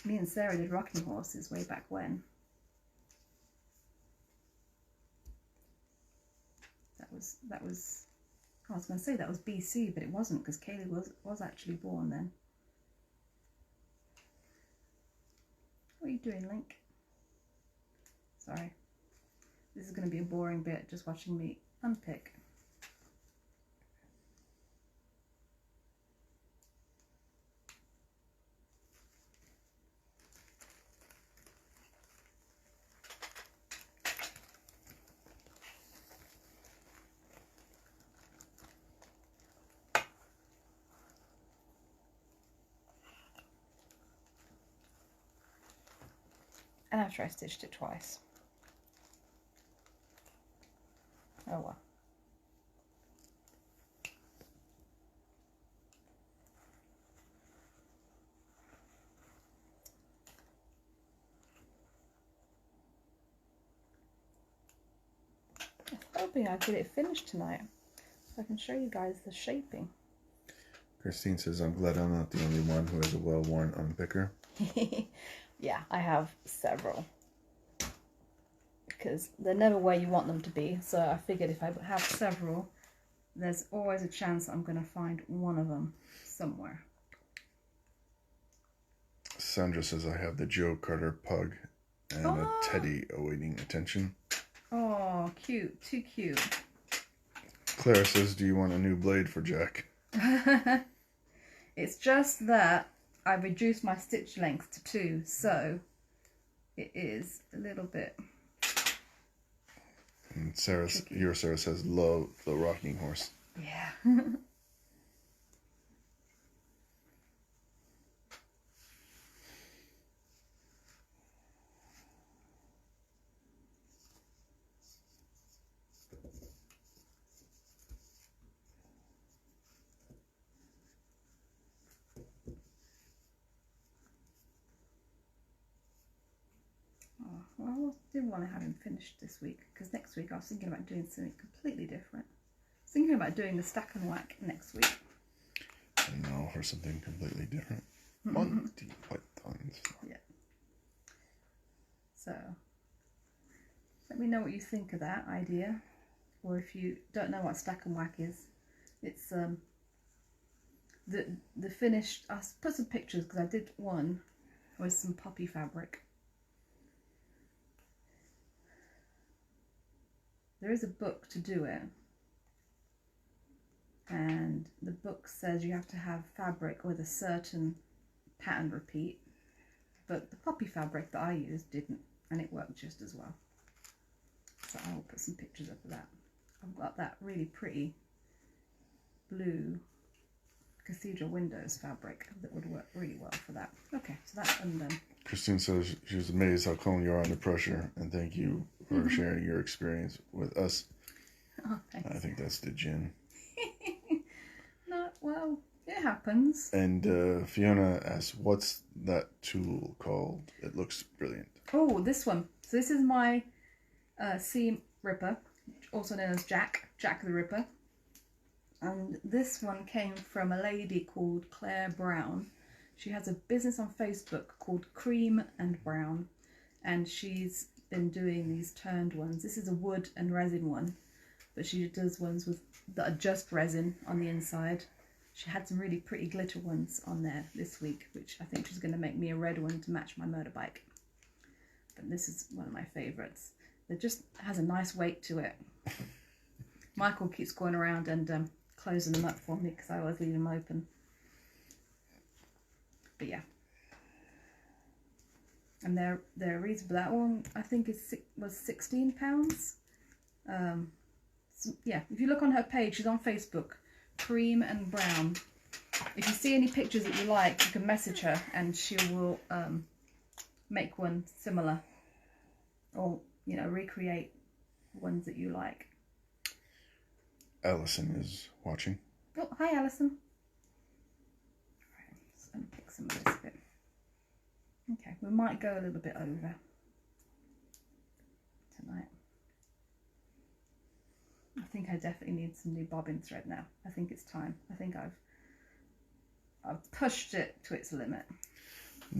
Me and Sarah did rocking horses way back when. That was I was going to say that was BC, but it wasn't, because Kaylee was actually born then. What are you doing, Link? Sorry. This is going to be a boring bit, just watching me unpick. And after I stitched it twice. Oh well. hoping I'd get it finished tonight so I can show you guys the shaping. Christine says, I'm glad I'm not the only one who has a well-worn unpicker. Yeah, I have several. Because they're never where you want them to be. So I figured if I have several, there's always a chance I'm going to find one of them somewhere. Sandra says, I have the Joe Carter pug and a teddy awaiting attention. Oh, cute. Too cute. Clara says, do you want a new blade for Jack? It's just that I've reduced my stitch length to 2, so it is a little bit. And Sarah says, love the rocking horse. Yeah. Well, I didn't want to have him finished this week because next week I was thinking about doing something completely different. I was thinking about doing the stack and whack next week. And now for something completely different. Monty Python's. Yeah. So, let me know what you think of that idea. Or if you don't know what stack and whack is, it's the finished. I'll put some pictures because I did one with some poppy fabric. There is a book to do it, and the book says you have to have fabric with a certain pattern repeat, but the poppy fabric that I used didn't, and it worked just as well. So I will put some pictures up of that. I've got that really pretty blue cathedral windows fabric that would work really well for that. Okay, so that's undone. Christine says she was amazed how calm you are under pressure, and thank you for sharing your experience with us. Oh, thanks. I think that's the gin. No, well, it happens. And Fiona asks, what's that tool called? It looks brilliant. Oh, this one. So this is my seam ripper, also known as Jack the Ripper. And this one came from a lady called Claire Brown. She has a business on Facebook called Cream and Brown, and she's been doing these turned ones. This is a wood and resin one, but she does ones with that are just resin on the inside. She had some really pretty glitter ones on there this week, which I think she's going to make me a red one to match my motorbike. But this is one of my favourites. It just has a nice weight to it. Michael keeps going around and closing them up for me because I always leave them open. But yeah, and they're reasonable. That one I think was £16. So yeah, if you look on her page, she's on Facebook, Cream and Brown. If you see any pictures that you like, you can message her and she will make one similar, or you know, recreate ones that you like. Allison is watching. Oh, hi Alison. Unpick some of this bit. Okay, we might go a little bit over tonight. I think I definitely need some new bobbin thread now. I think it's time. I think I've pushed it to its limit.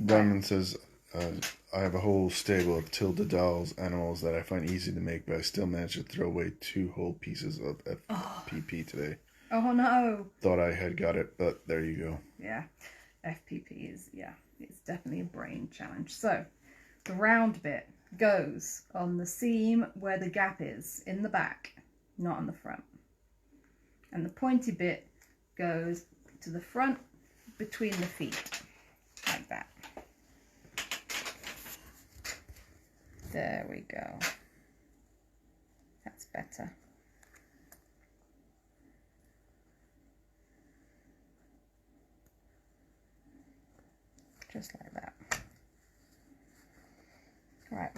Diamond says, I have a whole stable of Tilda dolls animals that I find easy to make, but I still managed to throw away 2 whole pieces of FPP today. Oh no! Thought I had got it, but there you go. Yeah, FPP is, yeah, it's definitely a brain challenge. So, the round bit goes on the seam where the gap is, in the back, not on the front. And the pointy bit goes to the front between the feet, like that. There we go. That's better. Just like that. Right.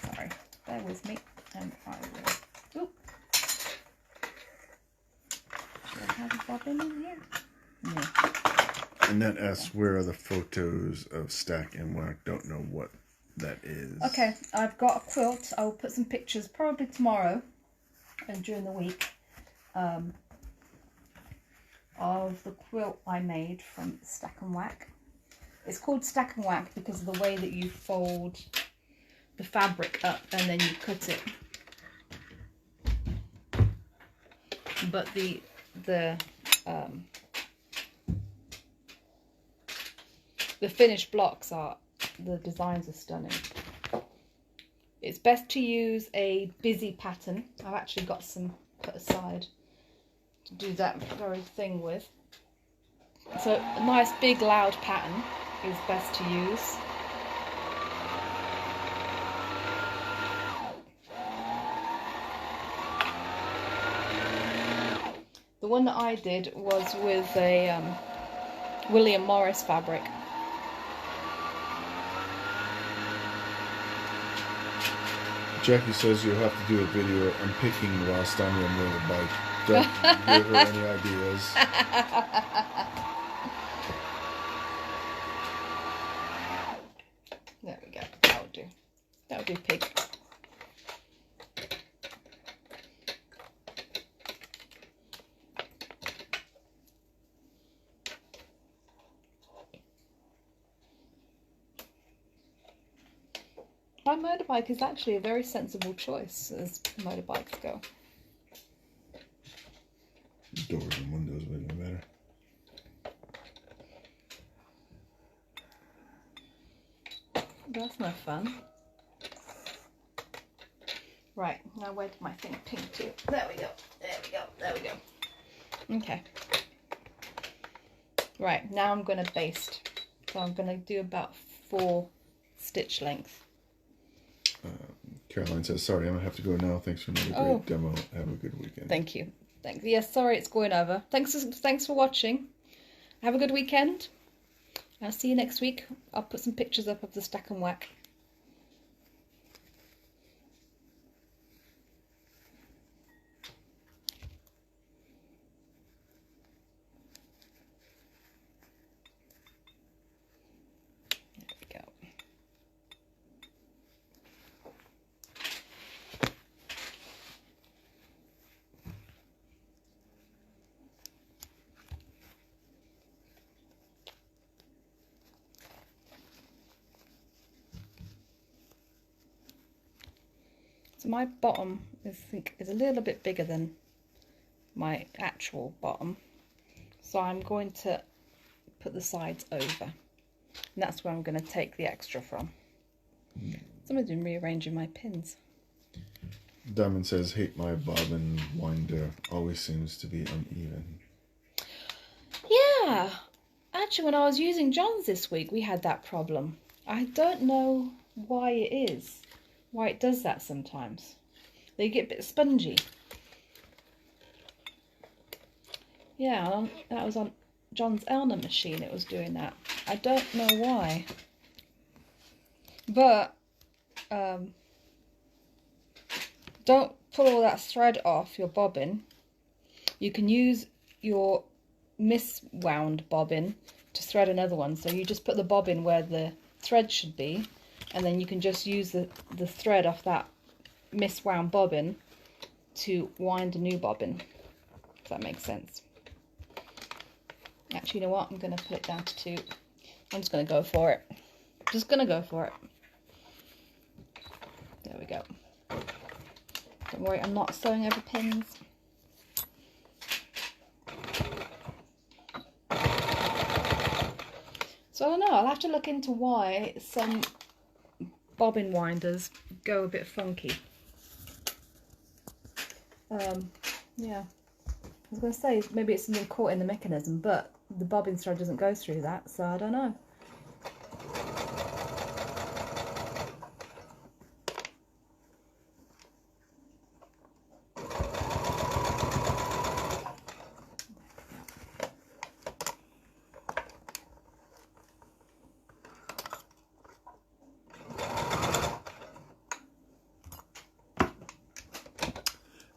Sorry. Bear with me and I will. Oop. Should I have a bobbin in here? No. Annette asks, where are the photos of Stack and Whack? Don't know what that is. Okay, I've got a quilt. I'll put some pictures probably tomorrow and during the week of the quilt I made from Stack and Whack. It's called Stack and Whack because of the way that you fold the fabric up and then you cut it. But the finished blocks the designs are stunning. It's best to use a busy pattern. I've actually got some put aside to do that very thing with. So a nice big loud pattern is best to use. The one that I did was with a William Morris fabric. Jackie says you'll have to do a video unpicking while standing on the bike. Don't give her any ideas. There we go. That'll do. That'll do, pig. My motorbike is actually a very sensible choice as motorbikes go. Doors and windows would be better. That's no fun. Right, now where did my thing pink to? There we go. There we go. There we go. Okay. Right, now I'm going to baste. So I'm going to do about 4 stitch length. Caroline says, sorry, I'm going to have to go now. Thanks for another great demo. Have a good weekend. Thank you. Thanks. Yes, sorry it's going over. Thanks for watching. Have a good weekend. I'll see you next week. I'll put some pictures up of the Stack and Whack. There we go. So my bottom is a little bit bigger than my actual bottom, so I'm going to put the sides over, and that's where I'm going to take the extra from. Somebody's been rearranging my pins. Diamond says, hate my bobbin winder, always seems to be uneven. Yeah, actually when I was using John's this week we had that problem. I don't know why it is. Why it does that sometimes. They get a bit spongy. Yeah, that was on John's Elna machine it was doing that. I don't know why. But don't pull all that thread off your bobbin. You can use your miswound bobbin to thread another one. So you just put the bobbin where the thread should be, and then you can just use the thread off that miswound bobbin to wind a new bobbin, if that makes sense. Actually, you know what? I'm going to put it down to 2. I'm just going to go for it. Just going to go for it. There we go. Don't worry, I'm not sewing over pins. So I don't know, I'll have to look into why some bobbin winders go a bit funky. Yeah, I was going to say maybe it's something caught in the mechanism, but the bobbin thread doesn't go through that, so I don't know.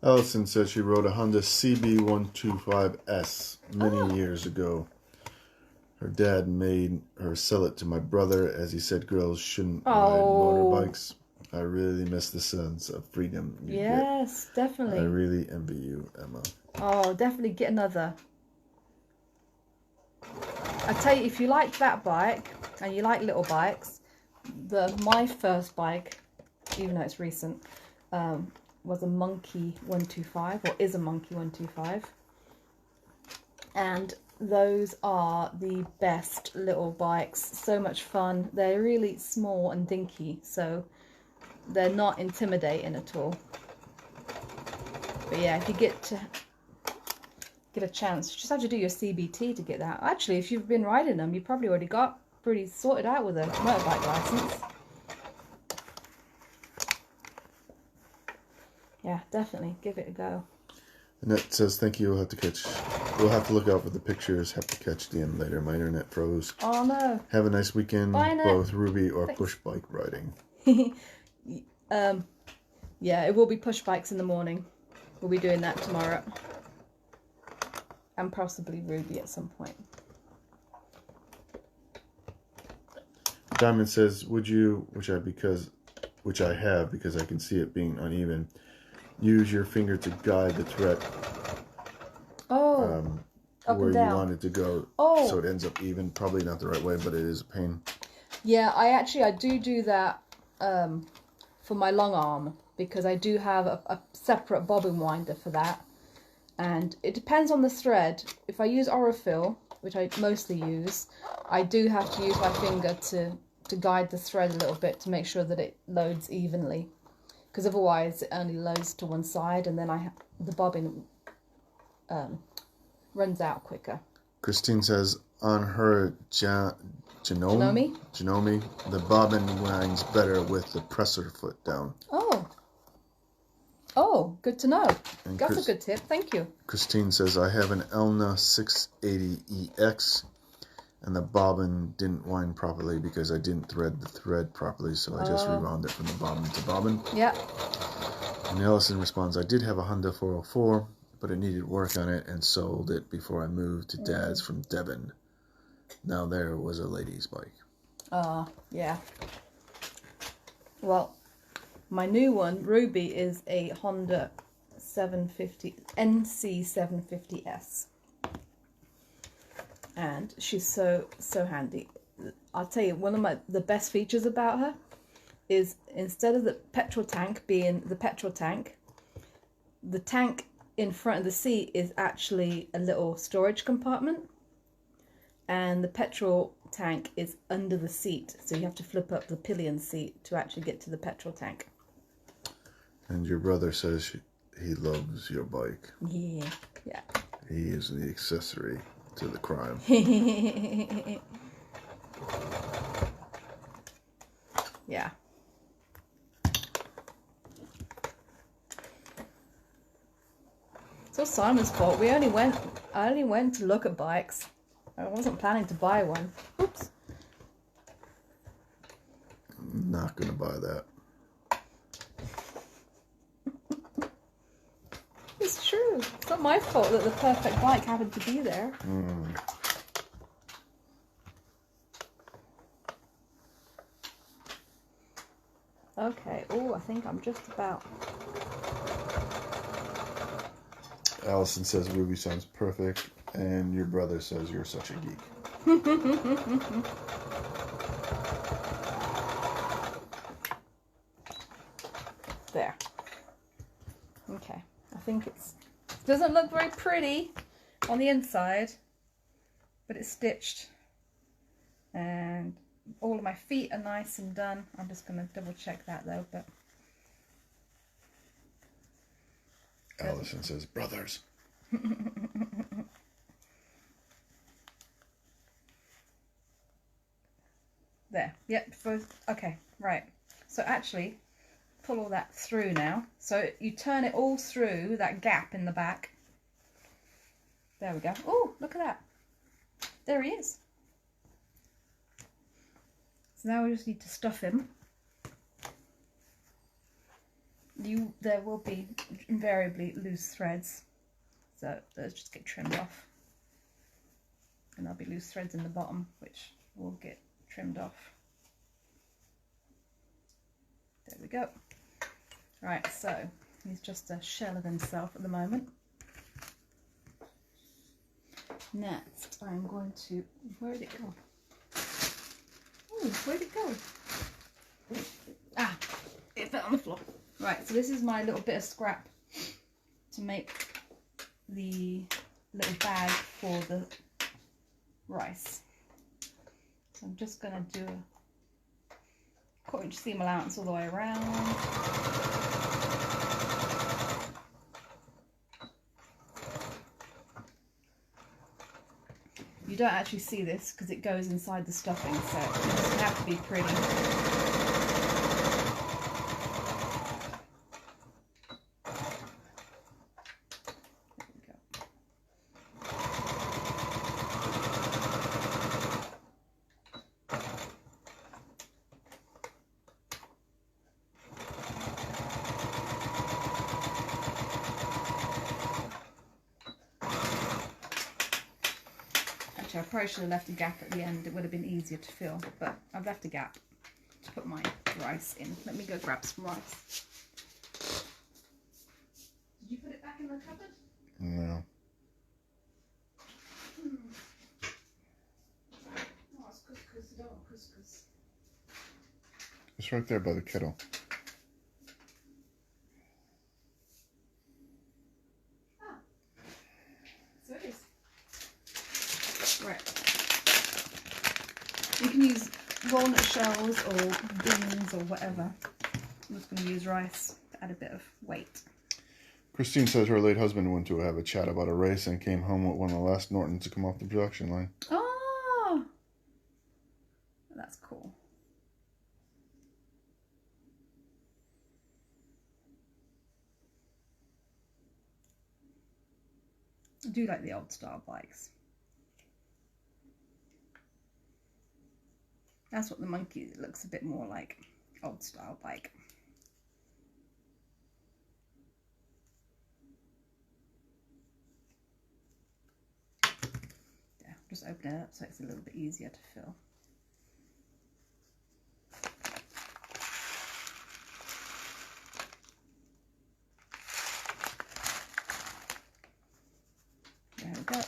Allison said she rode a Honda CB125S many years ago. Her dad made her sell it to my brother as he said girls shouldn't ride Oh. motorbikes. I really miss the sense of freedom you get. Yes, definitely. I really envy you, Emma. Oh, definitely get another. I tell you, if you like that bike and you like little bikes, my first bike, even though it's recent, was a Monkey 125, or is a Monkey 125. And those are the best little bikes. So much fun. They're really small and dinky, so they're not intimidating at all. But yeah, if you get a chance, you just have to do your CBT to get that. Actually, if you've been riding them, you probably already got pretty sorted out with a motorbike license. Yeah, definitely give it a go. Annette says, thank you. We'll have to look out for the pictures. Have to catch the end later. My internet froze. Oh no. Have a nice weekend. Bye, Annette. Both Ruby or Thanks. push bike riding. Yeah, it will be push bikes in the morning. We'll be doing that tomorrow. And possibly Ruby at some point. Diamond says, would you, which I have because I can see it being uneven, use your finger to guide the thread where you want it to go, so it ends up even. Probably not the right way, but it is a pain. Yeah, I do that for my long arm, because I do have a separate bobbin winder for that, and it depends on the thread. If I use Orifil, which I mostly use, I do have to use my finger to guide the thread a little bit to make sure that it loads evenly, because otherwise it only loads to one side, and then the bobbin runs out quicker. Christine says, on her Janome, the bobbin winds better with the presser foot down. Oh, good to know. And That's a good tip. Thank you. Christine says, I have an Elna 680EX, and the bobbin didn't wind properly because I didn't thread the thread properly, so I just rewound it from the bobbin to bobbin. Yeah. And Ellison responds, I did have a Honda 404, but I needed work on it and sold it before I moved to Dad's from Devon. Now there was a lady's bike. Yeah. Well, my new one, Ruby, is a Honda 750 NC 750S. And she's so handy. I'll tell you, one of the best features about her is, instead of the petrol tank being the petrol tank, the tank in front of the seat is actually a little storage compartment, and the petrol tank is under the seat, so you have to flip up the pillion seat to actually get to the petrol tank. And your brother says he loves your bike. Yeah. He is the accessory to the crime. Yeah. It's all Simon's fault. I only went to look at bikes. I wasn't planning to buy one. Oops. I'm not gonna buy that. It's true. It's not my fault that the perfect bike happened to be there. Okay. Oh, I think I'm just about... Allison says Ruby sounds perfect, and your brother says you're such a geek. There. Okay. I think it doesn't look very pretty on the inside, but it's stitched. And all of my feet are nice and done. I'm just going to double check that though, but... Allison says, brothers. There. Yep. Okay. Right. So actually, pull all that through now. So you turn it all through that gap in the back. There we go. Oh, look at that. There he is. So now we just need to stuff him. There will be invariably loose threads, so those just get trimmed off. And there'll be loose threads in the bottom, which will get trimmed off. There we go. Right, so he's just a shell of himself at the moment. Next, I'm going to... Where did it go? Oh, where did it go? Ah, it fell on the floor. Right, so this is my little bit of scrap to make the little bag for the rice. So I'm just going to do a 1/4 inch seam allowance all the way around. You don't actually see this because it goes inside the stuffing, so it doesn't have to be pretty. I probably should have left a gap at the end. It would have been easier to fill, but I've left a gap to put my rice in. Let me go grab some rice. Did you put it back in the cupboard? No. Oh, it's couscous. I don't want couscous. It's right there by the kettle. Ah, so it is. Right. You can use walnut shells or beans or whatever. I'm just going to use rice to add a bit of weight. Christine says her late husband went to have a chat about a race and came home with one of the last Nortons to come off the production line. Oh! That's cool. I do like the old style bikes. That's what the monkey looks a bit more like, old style bike. Yeah, just open it up so it's a little bit easier to fill. There we go.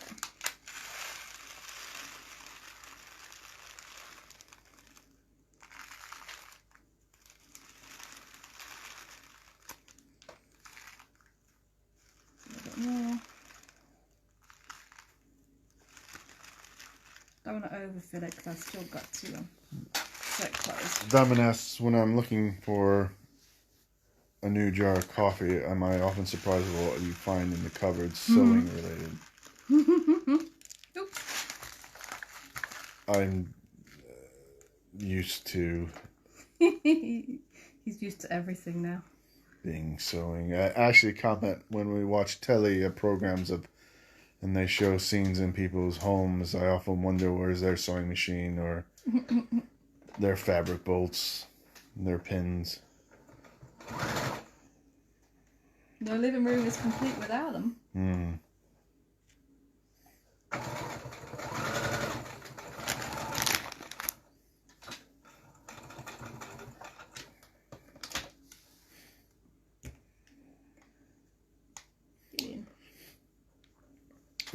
More. Don't want to overfill it because I've still got to set close. Diamond asks, when I'm looking for a new jar of coffee, am I often surprised with what you find in the cupboard sewing related? Oops. I'm used to... He's used to everything now. Being sewing. I actually comment when we watch telly programs and they show scenes in people's homes. I often wonder where's their sewing machine or their fabric bolts, their pins. No living room is complete without them. Hmm.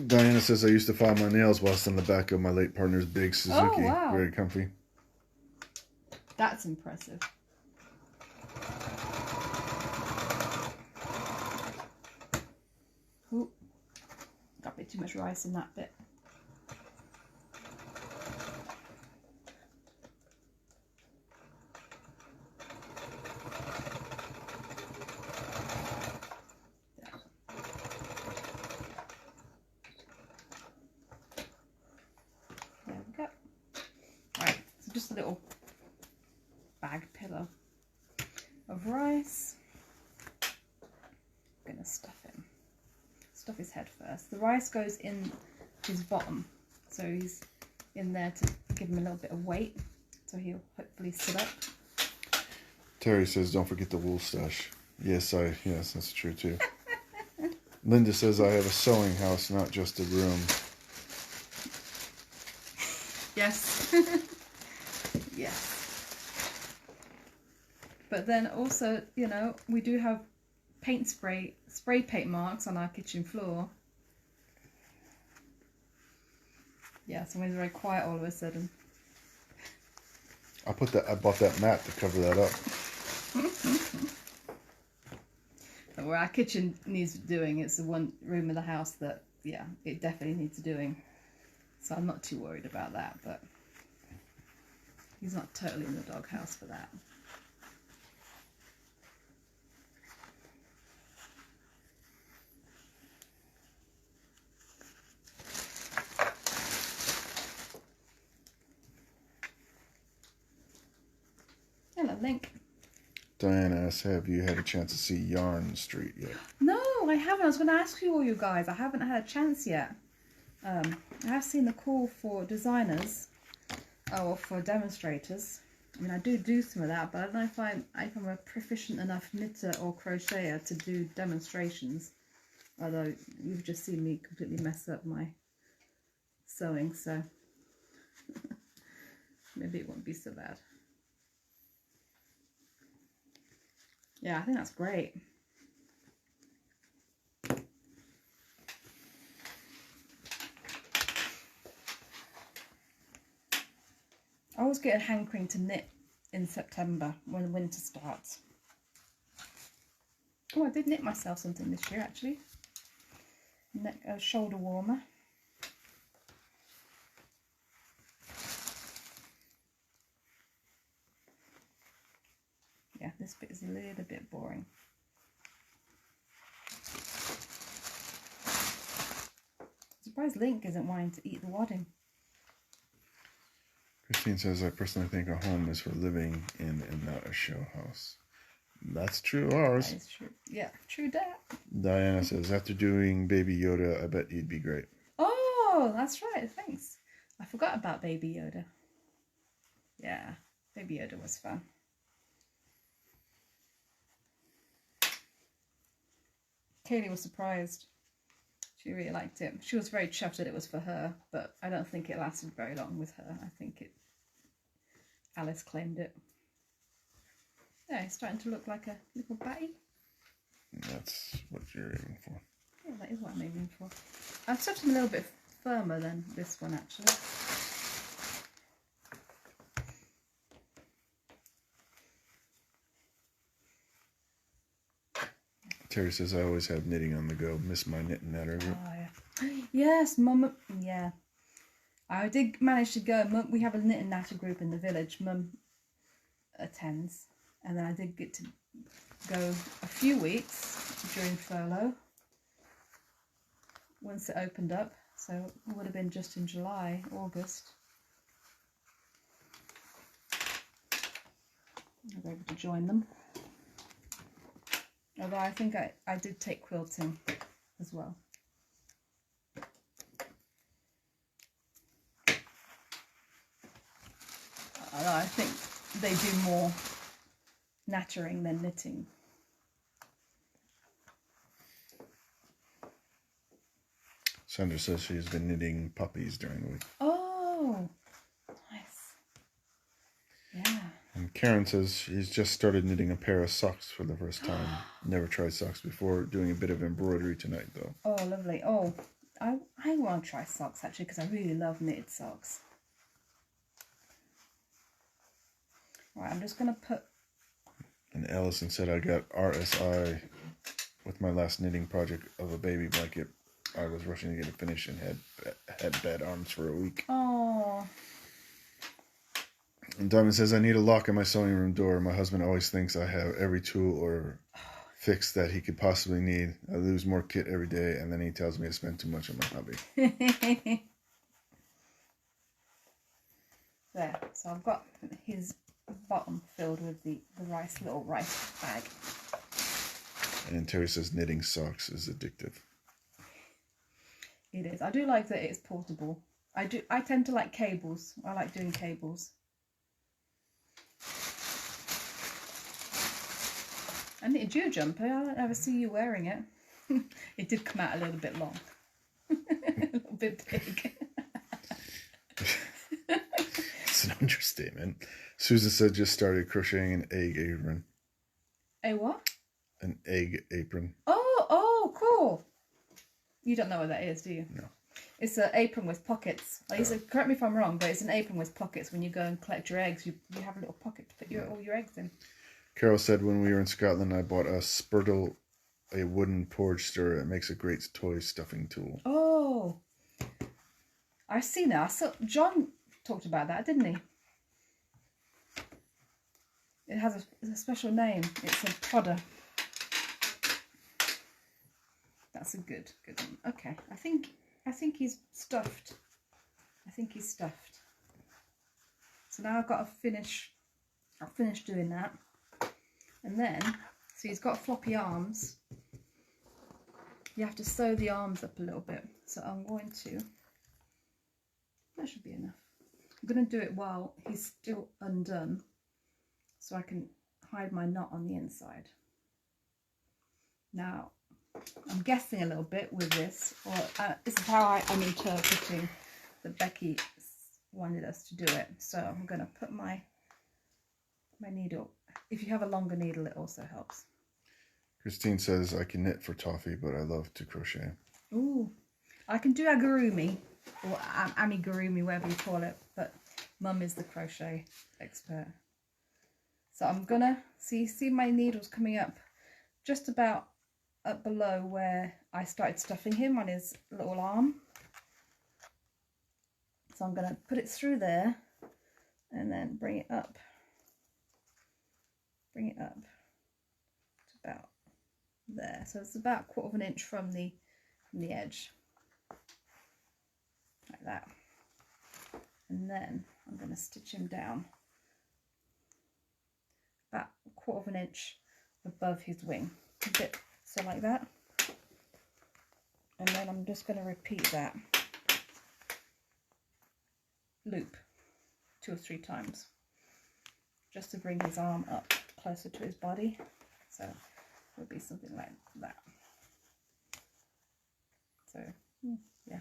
Diana says, I used to file my nails whilst on the back of my late partner's big Suzuki. Oh, wow. Very comfy. That's impressive. Ooh, got a bit too much rice in that bit. There we go. Right, so just a little bag pillow of rice. I'm gonna stuff him. Stuff his head first. The rice goes in his bottom, so he's in there to give him a little bit of weight, so he'll hopefully sit up. Terry says, don't forget the wool stash. Yes, that's true too. Linda says, I have a sewing house, not just a room. Yes. Yes. But then also, you know, we do have spray paint marks on our kitchen floor. Yeah, somebody's very quiet all of a sudden. I bought that mat to cover that up. Where our kitchen needs doing, it's the one room of the house that, yeah, it definitely needs doing. So I'm not too worried about that, but he's not totally in the doghouse for that. Hello, Link. Diana asks, have you had a chance to see Yarn Street yet? No, I haven't. I was going to ask you all, you guys. I haven't had a chance yet. I have seen the call for designers or for demonstrators. I mean, I do some of that, but I don't know if I'm a proficient enough knitter or crocheter to do demonstrations. Although you've just seen me completely mess up my sewing, so maybe it won't be so bad. Yeah, I think that's great. I always get a hankering to knit in September when winter starts. Oh, I did knit myself something this year actually. A shoulder warmer. Yeah, this bit is a little bit boring. I'm surprised Link isn't wanting to eat the wadding. Christine says, I personally think a home is for living in and not a show house. That's true of ours. That is true. Yeah, true that. Diana says, after doing Baby Yoda, I bet you'd be great. Oh, that's right. Thanks. I forgot about Baby Yoda. Yeah, Baby Yoda was fun. Kaylee was surprised. She really liked it. She was very chuffed that it was for her, but I don't think it lasted very long with her. I think Alice claimed it. Yeah, it's starting to look like a little Batty. That's what you're aiming for. Yeah, that is what I'm aiming for. I've stuffed him a little bit firmer than this one, actually. Terry says, I always have knitting on the go. Miss my knit and natter group. Oh, yeah. Yes, Mum. Yeah. I did manage to go. Mum, we have a knit and natter group in the village. Mum attends. And then I did get to go a few weeks during furlough. Once it opened up. So it would have been just in July, August. I was able to join them. Although I think I did take quilting as well. Although I think they do more nattering than knitting. Sandra says she's been knitting puppies during the week. Oh, nice. Yeah. And Karen says she's just started knitting a pair of socks for the first time. Never tried socks before. Doing a bit of embroidery tonight, though. Oh, lovely. Oh, I want to try socks, actually, because I really love knitted socks. Right, I'm just going to put... And Allison said, I got RSI with my last knitting project of a baby blanket. I was rushing to get it finished and had bad arms for a week. Oh. And Diamond says, I need a lock in my sewing room door. My husband always thinks I have every tool or fix that he could possibly need. I lose more kit every day, and then he tells me I spend too much on my hobby. There. So I've got his bottom filled with the little rice bag. And Terry says knitting socks is addictive. It is. I do like that it's portable. I tend to like cables. I like doing cables. I knitted you a jumper. I don't ever see you wearing it. It did come out a little bit long. A little bit big. That's an understatement. Susan said just started crocheting an egg apron. A what? An egg apron. Oh, cool. You don't know what that is, do you? No. It's an apron with pockets. Like you said, correct me if I'm wrong, but it's an apron with pockets. When you go and collect your eggs, you have a little pocket to put all your eggs in. Carol said when we were in Scotland, I bought a spurtle, a wooden porridge stirrer. It makes a great toy stuffing tool. Oh, I've seen that. John talked about that, didn't he? It has a special name. It's a Prodder. That's a good one. Okay, I think he's stuffed. So now I've got to finish. I'll finish doing that, and then so he's got floppy arms. You have to sew the arms up a little bit. So I'm going to. That should be enough. I'm going to do it while he's still undone, so I can hide my knot on the inside. Now, I'm guessing a little bit with this, or this is how I'm interpreting that Becky wanted us to do it. So I'm going to put my needle. If you have a longer needle, it also helps. Christine says I can knit for toffee, but I love to crochet. Ooh, I can do agurumi, or amigurumi, whatever you call it, but Mum is the crochet expert. So I'm gonna see my needles coming up just about up below where I started stuffing him on his little arm. So I'm gonna put it through there and then bring it up to about there. So it's about 1/4 inch from the edge, like that. And then I'm going to stitch him down about 1/4 inch above his wing, a bit so like that. And then I'm just going to repeat that loop 2 or 3 times, just to bring his arm up closer to his body. So it would be something like that. So yeah.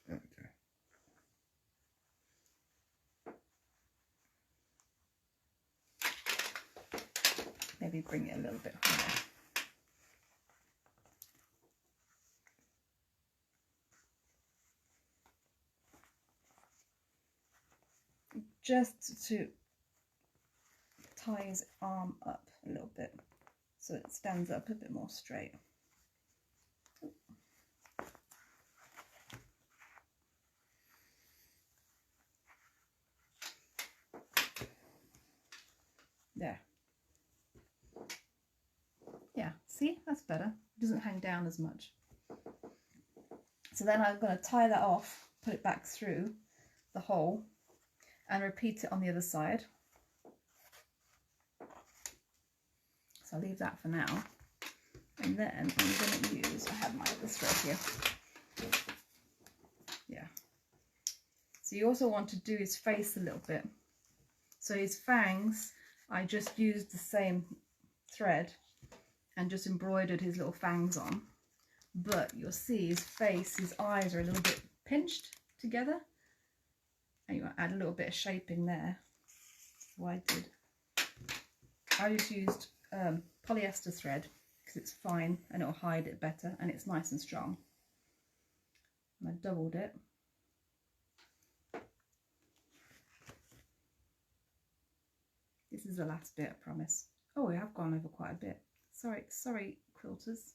Okay. Maybe bring it a little bit higher. Just to tie his arm up a little bit so it stands up a bit more straight. There. Yeah, see, that's better. It doesn't hang down as much. So then I'm going to tie that off, put it back through the hole, and repeat it on the other side. So I'll leave that for now. And then I'm going to use, I have my other thread here. Yeah. So you also want to do his face a little bit. So his fangs, I just used the same thread and just embroidered his little fangs on. But you'll see his face, his eyes are a little bit pinched together. And you want to add a little bit of shaping there. So I did. I just used polyester thread because it's fine and it'll hide it better and it's nice and strong. And I doubled it. This is the last bit, I promise. Oh, we have gone over quite a bit. Sorry, quilters.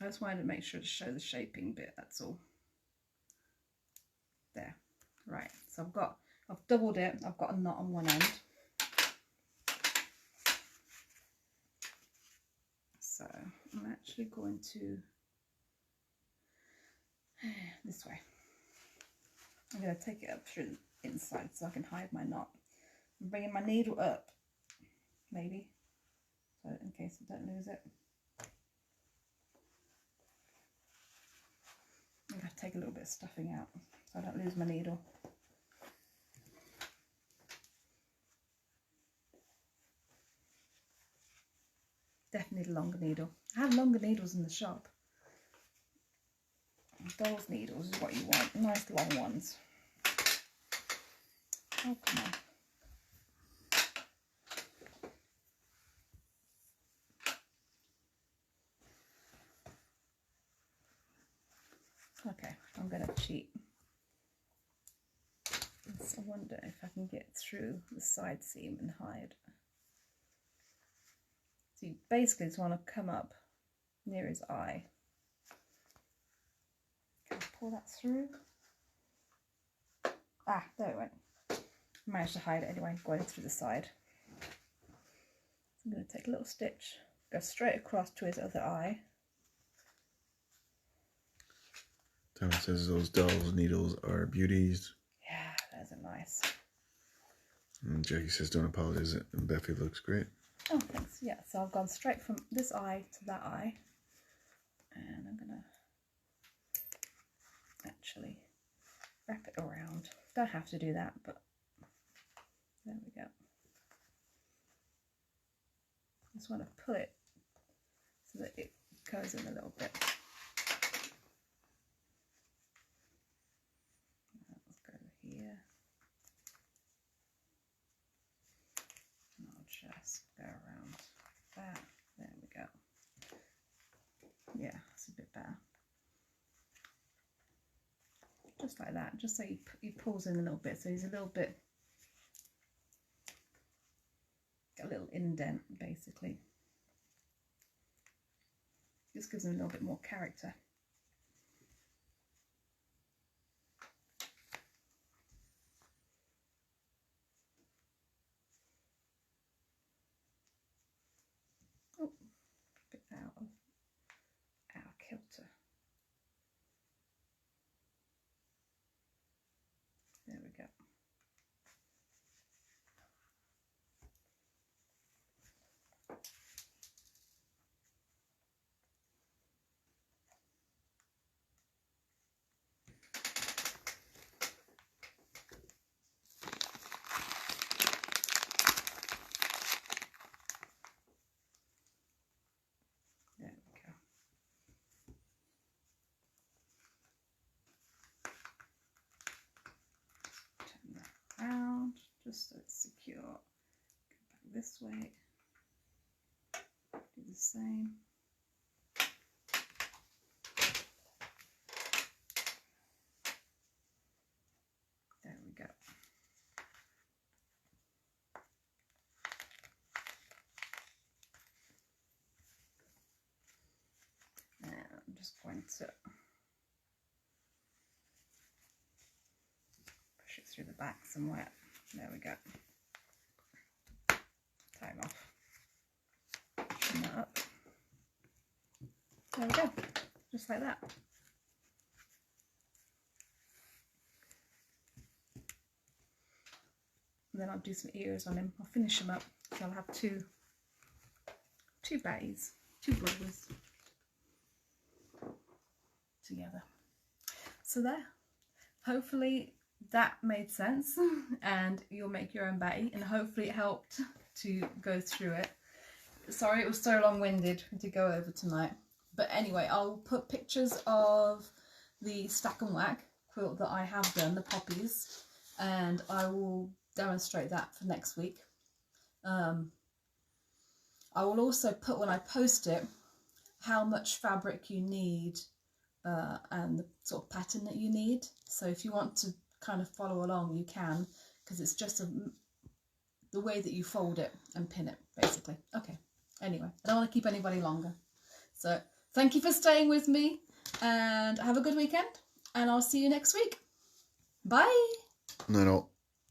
I just wanted to make sure to show the shaping bit, that's all. There. Right, so I've doubled it, I've got a knot on one end. So I'm actually going to, this way. I'm going to take it up through the inside so I can hide my knot. I'm bringing my needle up, maybe, so in case I don't lose it. I'm going to take a little bit of stuffing out so I don't lose my needle. Definitely need a longer needle. I have longer needles in the shop. Doll's needles is what you want. Nice long ones. Oh, come on. Okay, I'm going to cheat. I wonder if I can get through the side seam and hide. So you basically just want to come up near his eye. Can I pull that through? Ah, there it went. I managed to hide it anyway, going through the side. I'm going to take a little stitch, go straight across to his other eye. Thomas says those doll's needles are beauties. Yeah, those are nice. And Jackie says don't apologize, and Beffy looks great. Oh, thanks. Yeah, so I've gone straight from this eye to that eye. And I'm going to actually wrap it around. Don't have to do that, but there we go. Just want to pull it so that it goes in a little bit. Let's go here. And I'll just go around that. There we go. Yeah, it's a bit better. Just like that, just so he pulls in a little bit, so he's a little bit, a little indent basically. Just gives him a little bit more character. Oh, a bit out of kilter. There we go. There we go. Turn that around just so it's secure. Go back this way. Do the same. There we go. And I'm just going to push it through the back somewhere. There we go. Tie him off. Trim that up. There we go. Just like that. And then I'll do some ears on him. I'll finish him up. So I'll have two Batties, two brothers together. So there. Hopefully that made sense and you'll make your own Batty, and hopefully it helped to go through it. Sorry it was so long-winded to go over tonight. But anyway, I'll put pictures of the stack and whack quilt that I have done, the poppies, and I will demonstrate that for next week. I will also put, when I post it, how much fabric you need and the sort of pattern that you need. So if you want to kind of follow along, you can, because it's just the way that you fold it and pin it, basically. Okay, anyway, I don't want to keep anybody longer. So thank you for staying with me, and have a good weekend, and I'll see you next week. Bye! No.